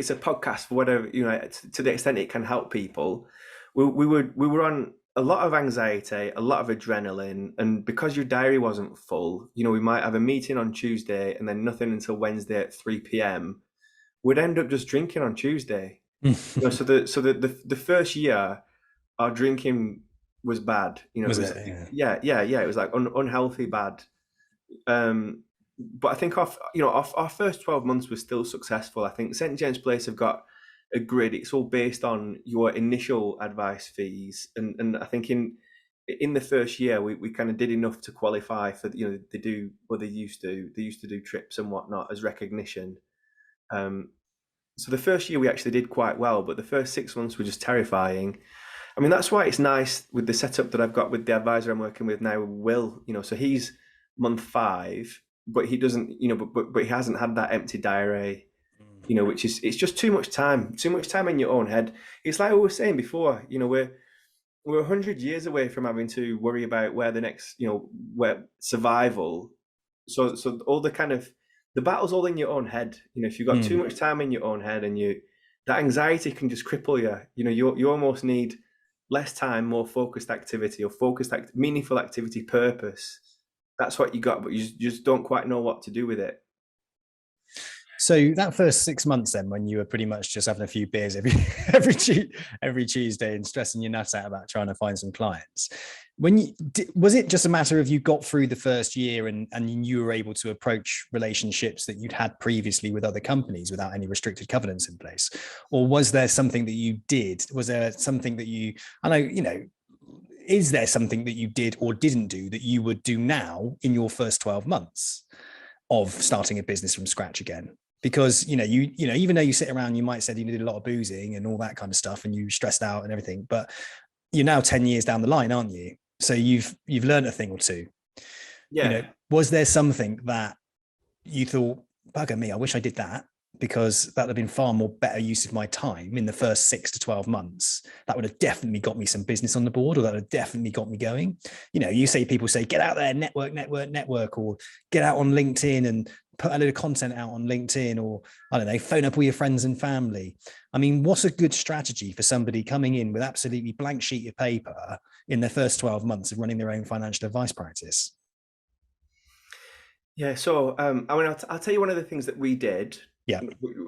a podcast for whatever, to the extent it can help people. We were on a lot of anxiety, a lot of adrenaline, and because your diary wasn't full, we might have a meeting on Tuesday and then nothing until Wednesday at 3 p.m. We'd end up just drinking on Tuesday. So the first year, our drinking was bad. Was it it? Yeah. It was unhealthy bad. But I think our first 12 months was still successful. I think St. James Place have got a grid. It's all based on your initial advice fees, and I think in the first year, we kind of did enough to qualify for, they used to do trips and whatnot as recognition. So the first year we actually did quite well, but the first 6 months were just terrifying. I mean, that's why it's nice with the setup that I've got with the advisor I'm working with now, Will, so he's month 5, but he doesn't, but he hasn't had that empty diary, which is, it's just too much time in your own head. It's like we were saying before, we're 100 years away from having to worry about where the next, where survival. So all the battle's all in your own head. If you've got too much time in your own head, and that anxiety can just cripple you. You almost need less time, more focused activity, or meaningful activity, purpose. That's what you got, but you just don't quite know what to do with it. So that first 6 months, then, when you were pretty much just having a few beers every Tuesday and stressing your nuts out about trying to find some clients, was it just a matter of you got through the first year and you were able to approach relationships that you'd had previously with other companies without any restricted covenants in place? Or was there something that you did? Was there something that is there something that you did or didn't do that you would do now in your first 12 months of starting a business from scratch again? Because, even though you sit around, you might say you did a lot of boozing and all that kind of stuff and you stressed out and everything, but you're now 10 years down the line, aren't you? So you've learned a thing or two. Yeah. Was there something that you thought, bugger me, I wish I did that, because that would have been far more better use of my time in the first 6 to 12 months. That would have definitely got me some business on the board, or that would have definitely got me going. People say, get out there, network, or get out on LinkedIn and put a little content out on LinkedIn, or I don't know, phone up all your friends and family. I mean, what's a good strategy for somebody coming in with absolutely blank sheet of paper in their first 12 months of running their own financial advice practice? Yeah. So, I'll tell you one of the things that we did,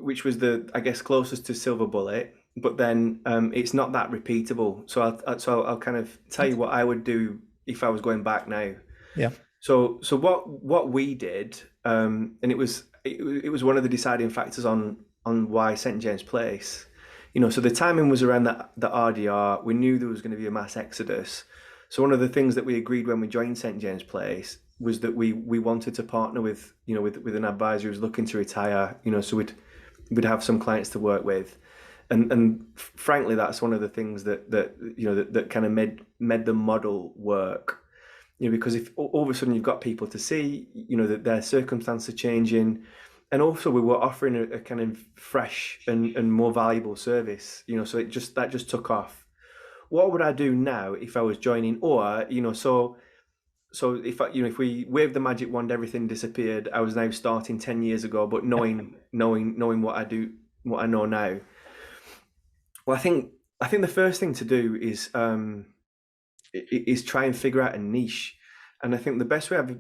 which was I guess, closest to silver bullet, but then it's not that repeatable. So I'll kind of tell you what I would do if I was going back now. Yeah. So what we did, and it was one of the deciding factors on why St James Place, so the timing was around the RDR. We knew there was going to be a mass exodus. So one of the things that we agreed when we joined St James Place was that we wanted to partner with an advisor who's looking to retire, so we'd have some clients to work with. And frankly, that's one of the things that kind of made the model work. Because if all of a sudden you've got people to see, that their circumstances are changing, and also we were offering a kind of fresh and more valuable service, so that just took off. What would I do now if I was joining? Or, so if we waved the magic wand, everything disappeared. I was now starting 10 years ago, but knowing what I know now. Well, I think the first thing to do is try and figure out a niche. And I think the best way I've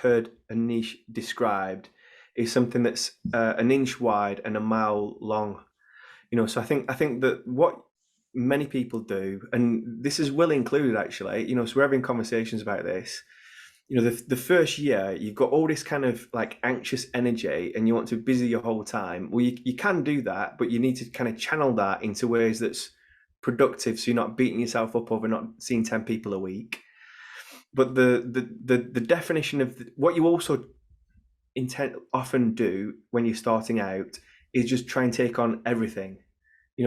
heard a niche described is something that's an inch wide and a mile long. So I think that what many people do, and this is Will included actually, so we're having conversations about this. The first year you've got all this kind of like anxious energy and you want to be busy your whole time. Well, you can do that, but you need to kind of channel that into ways that's productive, so you're not beating yourself up over not seeing 10 people a week. But the definition of what you also often do when you're starting out is just try and take on everything.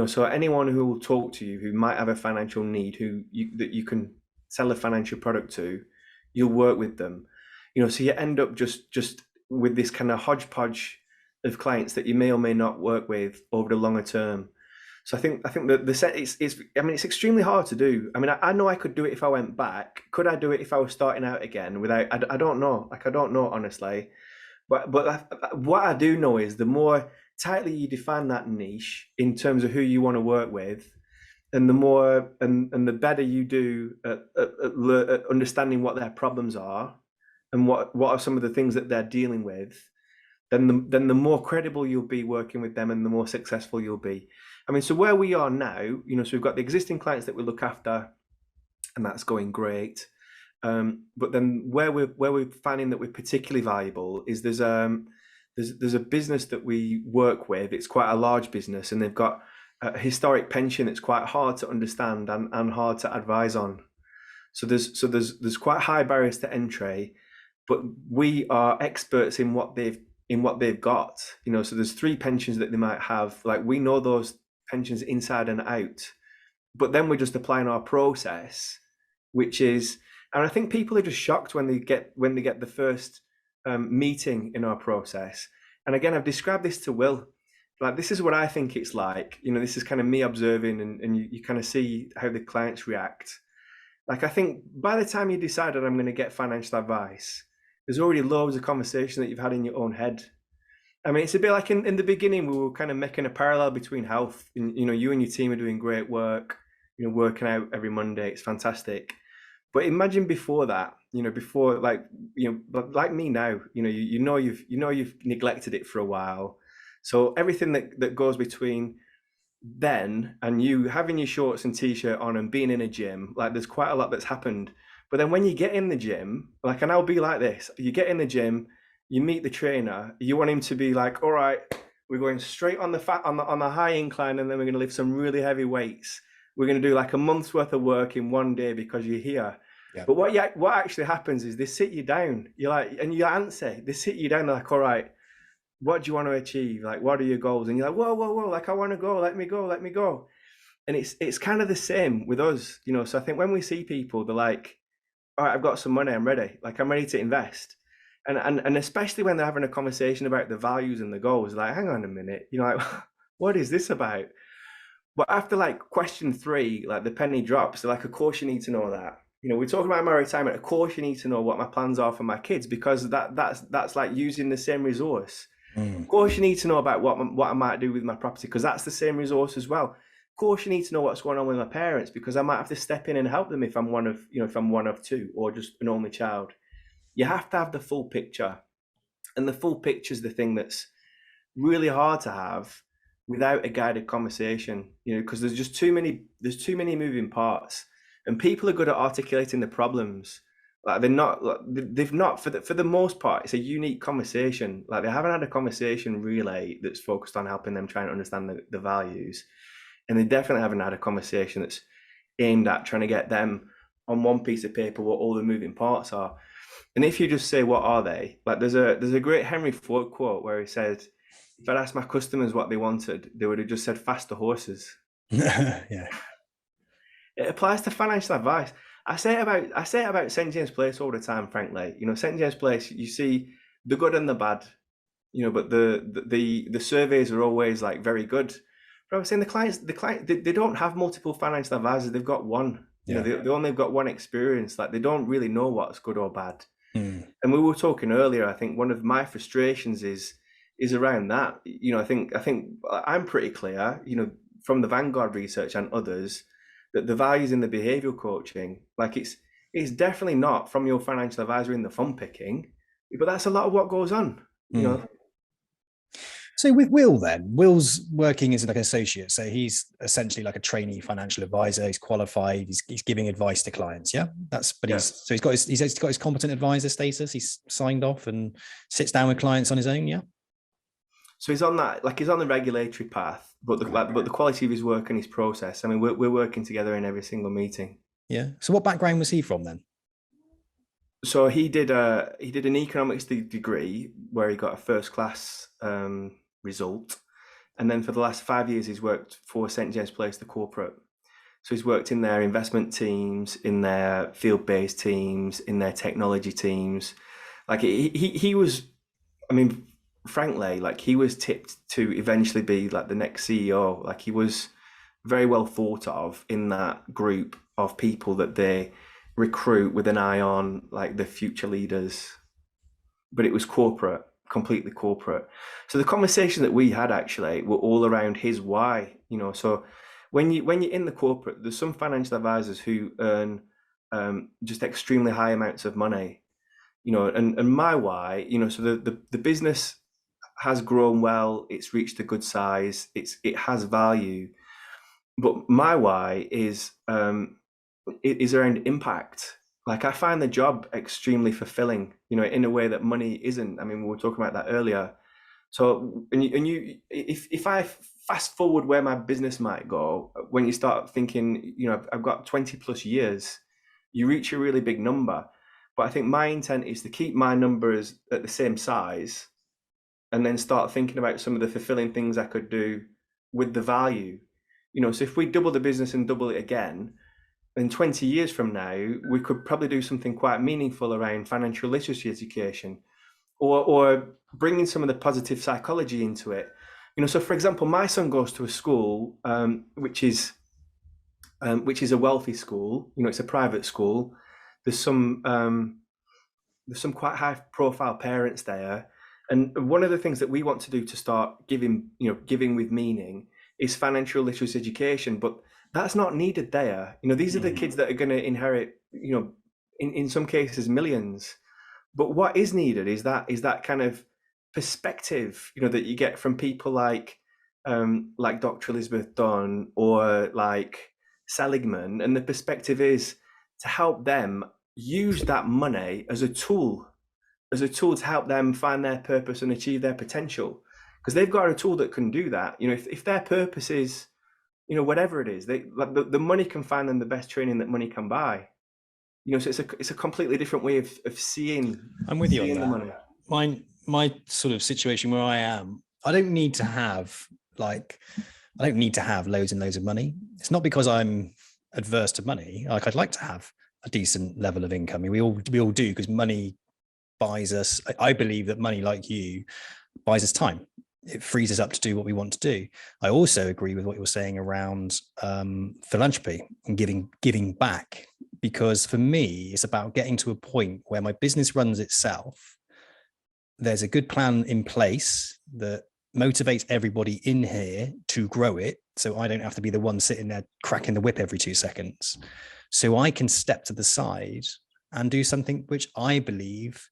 So anyone who will talk to you who might have a financial need, that you can sell a financial product to, you'll work with them. So you end up just with this kind of hodgepodge of clients that you may or may not work with over the longer term. So I think that the set is it's extremely hard to do. I mean, I know I could do it if I went back. Could I do it if I was starting out again? I don't know. I don't know, honestly. But what I do know is the more tightly you define that niche in terms of who you want to work with, and the more and the better you do at understanding what their problems are and what are some of the things that they're dealing with, then the more credible you'll be working with them and the more successful you'll be. I mean, so where we are now, so we've got the existing clients that we look after, and that's going great. But then where we're finding that we're particularly valuable is there's a business that we work with. It's quite a large business, and they've got a historic pension that's quite hard to understand and hard to advise on. So there's quite high barriers to entry, but we are experts in what they've got. You know, so there's 3 pensions that they might have. Like, we know those pensions inside and out, but then we're just applying our process, which is, and I think people are just shocked when they get the first meeting in our process. And again, I've described this to Will. Like, this is what I think it's like. You know, this is kind of me observing, and you kind of see how the clients react. Like, I think by the time you decided I'm going to get financial advice, there's already loads of conversation that you've had in your own head. I mean, it's a bit like in the beginning, we were kind of making a parallel between health. And, you know, you and your team are doing great work, you know, working out every Monday. It's fantastic. But imagine before that, you know, before, like, you know, like me now, you know, you've neglected it for a while. So everything that goes between then and you having your shorts and t-shirt on and being in a gym, like, there's quite a lot that's happened. But then when you get in the gym, like, and I'll be like this, you get in the gym, you meet the trainer, you want him to be like, all right, we're going straight on the high incline, and then we're going to lift some really heavy weights. We're going to do like a month's worth of work in one day because you're here. Yeah. But what actually happens is they sit you down. You're like, and you answer, they sit you down, they're like, all right, what do you want to achieve? Like, what are your goals? And you're like, whoa, like, I want to go, let me go. And it's kind of the same with us, you know. So I think when we see people, they're like, all right, I've got some money, I'm ready. Like, I'm ready to invest. And especially when they're having a conversation about the values and the goals, like, hang on a minute, you know, like, what is this about? But after like question 3, like, the penny drops. They're like, of course you need to know that. You know, we're talking about my retirement. Of course you need to know what my plans are for my kids, because that's like using the same resource. Of course you need to know about what I might do with my property, because that's the same resource as well. Of course you need to know what's going on with my parents, because I might have to step in and help them if I'm one of 2 or just an only child. You have to have the full picture, and the full picture is the thing that's really hard to have without a guided conversation, you know, because there's too many moving parts, and people are good at articulating the problems. Like, they've not for the most part, it's a unique conversation. Like, they haven't had a conversation really that's focused on helping them try and understand the values, and they definitely haven't had a conversation that's aimed at trying to get them on one piece of paper what all the moving parts are. And if you just say, what are they? Like, there's a great Henry Ford quote where he said, if I'd asked my customers what they wanted, they would have just said faster horses. Yeah. It applies to financial advice. I say it about St. James Place all the time, frankly. You know, St. James Place, you see the good and the bad, you know, but the surveys are always like very good. But I was saying the client, they don't have multiple financial advisors. They've got one. You know, they only got one experience. Like, they don't really know what's good or bad. And we were talking earlier, I think one of my frustrations is around that. You know, I think I'm pretty clear, you know, from the Vanguard research and others, that the values in the behavioral coaching, like, it's definitely not from your financial advisor in the fun picking, but that's a lot of what goes on, you know. So with Will, then, Will's working as like an associate, so he's essentially like a trainee financial advisor. He's qualified. He's giving advice to clients. Yeah, he's got his competent advisor status. He's signed off and sits down with clients on his own. Yeah. So he's on that, like, he's on the regulatory path, but the quality of his work and his process. I mean, we're working together in every single meeting. Yeah. So what background was he from then? So he did an economics degree where he got a first class result, and then for the last 5 years he's worked for St. James Place, the corporate. So he's worked in their investment teams, in their field-based teams, in their technology teams. Like, he was, I mean, frankly, like, he was tipped to eventually be like the next CEO. Like, he was very well thought of in that group of people that they recruit with an eye on, like, the future leaders. But it was corporate, completely corporate. So the conversation that we had actually were all around his why, you know. So when you're in the corporate, there's some financial advisors who earn just extremely high amounts of money, you know, and my why, you know, so the business has grown well, it's reached a good size, it has value, but my why is around impact. Like, I find the job extremely fulfilling, you know, in a way that money isn't. I mean, we were talking about that earlier. So, if I fast forward where my business might go, when you start thinking, you know, I've got 20 plus years, you reach a really big number. But I think my intent is to keep my numbers at the same size and then start thinking about some of the fulfilling things I could do with the value. So if we double the business and double it again, in 20 years from now, we could probably do something quite meaningful around financial literacy education, or bringing some of the positive psychology into it. So for example, my son goes to a school which is a wealthy school. It's a private school. There's some quite high profile parents there, and one of the things that we want to do to start giving with meaning is financial literacy education. But that's not needed there. These are the kids that are going to inherit, in some cases, millions. But what is needed is that kind of perspective, that you get from people like Dr. Elizabeth Dunn or like Seligman. And the perspective is to help them use that money as a tool to help them find their purpose and achieve their potential. Because they've got a tool that can do that. If their purpose is, whatever it is, the money can find them the best training that money can buy. So it's a completely different way of seeing. I'm with you on the that. money. My sort of situation where I am, I don't need to have loads and loads of money. It's not because I'm adverse to money. Like, I'd like to have a decent level of income. I mean, we all do, because money buys us. I believe that money, like you, buys us time. It frees us up to do what we want to do. I also agree with what you're saying around philanthropy and giving back, because for me, it's about getting to a point where my business runs itself. There's a good plan in place that motivates everybody in here to grow it, so I don't have to be the one sitting there cracking the whip every 2 seconds. So I can step to the side and do something which I believe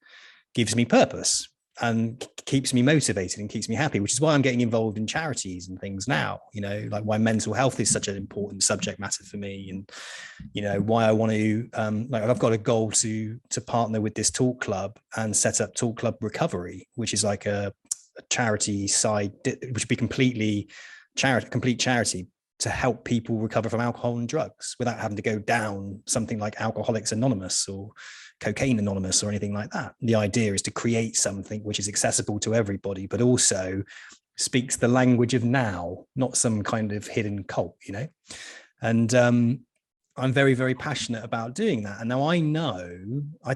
gives me purpose and keeps me motivated and keeps me happy, which is why I'm getting involved in charities and things now, like why mental health is such an important subject matter for me. And, why I want to, I've got a goal to partner with this talk club and set up Talk Club Recovery, which is like a charity side, which would be complete charity to help people recover from alcohol and drugs without having to go down something like Alcoholics Anonymous or Cocaine Anonymous or anything like that. The idea is to create something which is accessible to everybody, but also speaks the language of now, not some kind of hidden cult, And I'm very, very passionate about doing that. And now I know I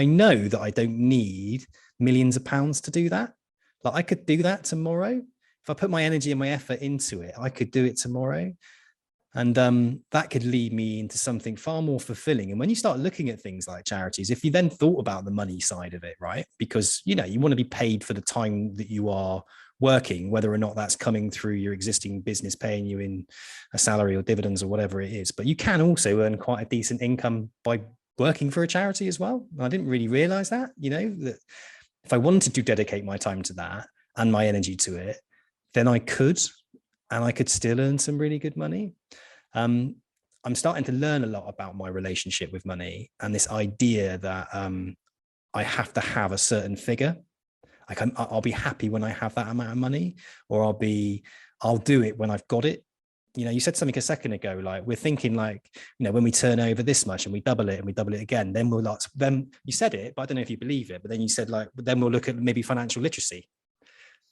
know that I don't need millions of pounds to do that. Like, I could do that tomorrow. If I put my energy and my effort into it, I could do it tomorrow. And that could lead me into something far more fulfilling. And when you start looking at things like charities, if you then thought about the money side of it, right? Because, you want to be paid for the time that you are working, whether or not that's coming through your existing business paying you in a salary or dividends or whatever it is. But you can also earn quite a decent income by working for a charity as well. And I didn't really realize that, that if I wanted to dedicate my time to that and my energy to it, then I could, and I could still earn some really good money. I'm starting to learn a lot about my relationship with money and this idea that I have to have a certain figure. Like, I'll be happy when I have that amount of money, or I'll do it when I've got it. You said something a second ago, like we're thinking like, when we turn over this much and we double it and we double it again, then you said it, but I don't know if you believe it, but then you said like, then we'll look at maybe financial literacy.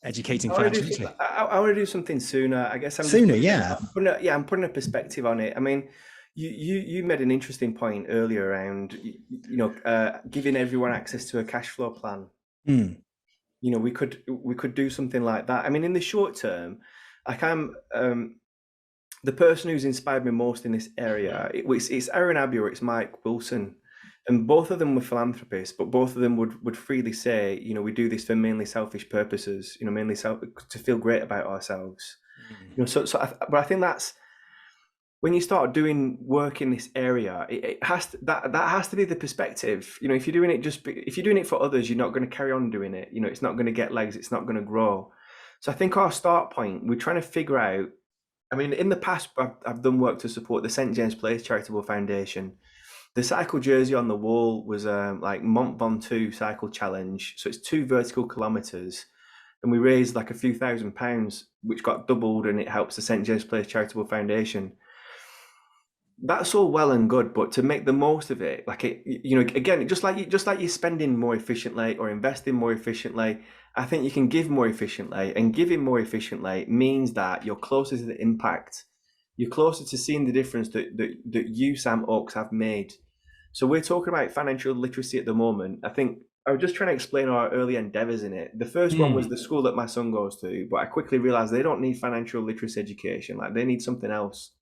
Educating financially. I want to do something sooner. I guess I'm putting a perspective on it. I mean, you made an interesting point earlier around giving everyone access to a cash flow plan. We could do something like that. I mean, in the short term, the person who's inspired me most in this area, it's Aaron Abbey or it's Mike Wilson. And both of them were philanthropists, but both of them would freely say, we do this for mainly selfish purposes, mainly to feel great about ourselves. But I think that's when you start doing work in this area, it has to, that has to be the perspective. If you're doing it for others, you're not going to carry on doing it. It's not going to get legs. It's not going to grow. So I think our start point, we're trying to figure out. I mean, in the past, I've done work to support the St. James Place Charitable Foundation. The cycle jersey on the wall was like Mont Ventoux cycle challenge. So it's 2 vertical kilometers. And we raised like a few £1,000s, which got doubled, and it helps the St. James Place Charitable Foundation. that's all well and good, but to make the most of it, like again, just like you're spending more efficiently or investing more efficiently, I think you can give more efficiently, and giving more efficiently means that you're closer to the impact. You're closer to seeing the difference that you, Sam Oakes, have made. So we're talking about financial literacy at the moment. I think I was just trying to explain our early endeavors in it. The first one was the school that my son goes to, but I quickly realized they don't need financial literacy education. Like, they need something else.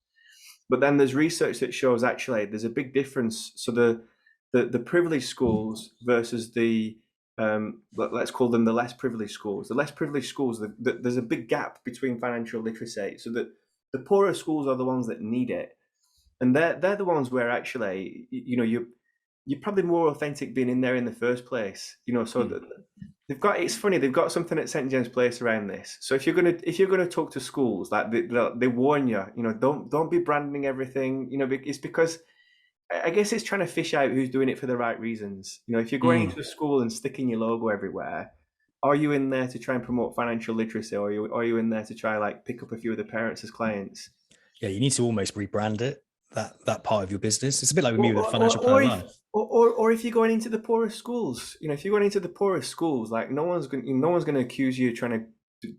But then there's research that shows actually there's a big difference. So the privileged schools versus the let's call them the less privileged schools. The less privileged schools, there's a big gap between financial literacy. So that the poorer schools are the ones that need it, and they're the ones where actually you're probably more authentic being in there in the first place. So they've got, it's funny, they've got something at St James Place around this. So if you're gonna talk to schools, like they warn you, don't be branding everything. It's because I guess it's trying to fish out who's doing it for the right reasons. If you're going into a school and sticking your logo everywhere, are you in there to try and promote financial literacy, or are you in there to try like pick up a few of the parents as clients? Yeah, you need to almost rebrand it, that part of your business. It's a bit like with me with the Or, financial planner life. or if you're going into the poorest schools, if you're going into the poorest schools, like no one's going to accuse you of trying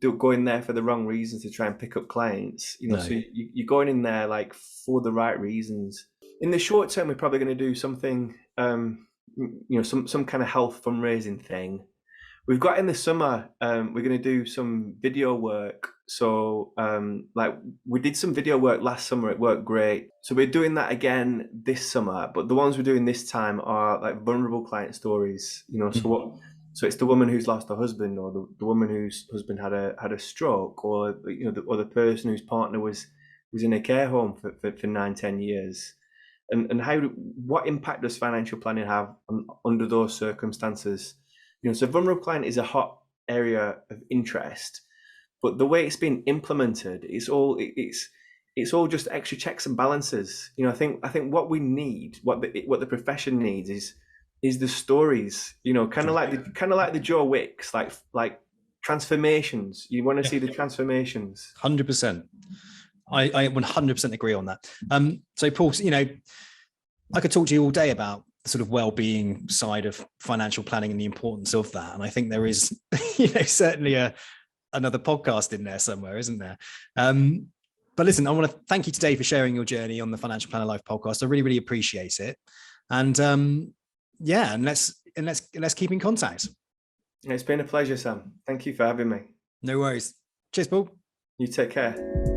to go in there for the wrong reasons to try and pick up clients. No. So you're going in there like for the right reasons. In the short term, we're probably going to do something, some kind of health fundraising thing. We've got in the summer, we're going to do some video work. So like we did some video work last summer, it worked great. So we're doing that again this summer, but the ones we're doing this time are like vulnerable client stories. So it's the woman who's lost her husband, or the woman whose husband had a stroke, or or the person whose partner was in a care home for 9-10 years. And what impact does financial planning have under those circumstances? So vulnerable client is a hot area of interest, but the way it's been implemented, it's all just extra checks and balances. I think what we need, what the profession needs, is the stories. Kind of like the Joe Wicks, like transformations. You want to see the transformations. 100%. I 100% agree on that. So Paul, I could talk to you all day about the sort of well-being side of financial planning and the importance of that. And I think there is, certainly another podcast in there somewhere, isn't there? But listen, I want to thank you today for sharing your journey on the Financial Planner Life podcast. I really, really appreciate it. And and let's keep in contact. It's been a pleasure, Sam. Thank you for having me. No worries. Cheers, Paul. You take care.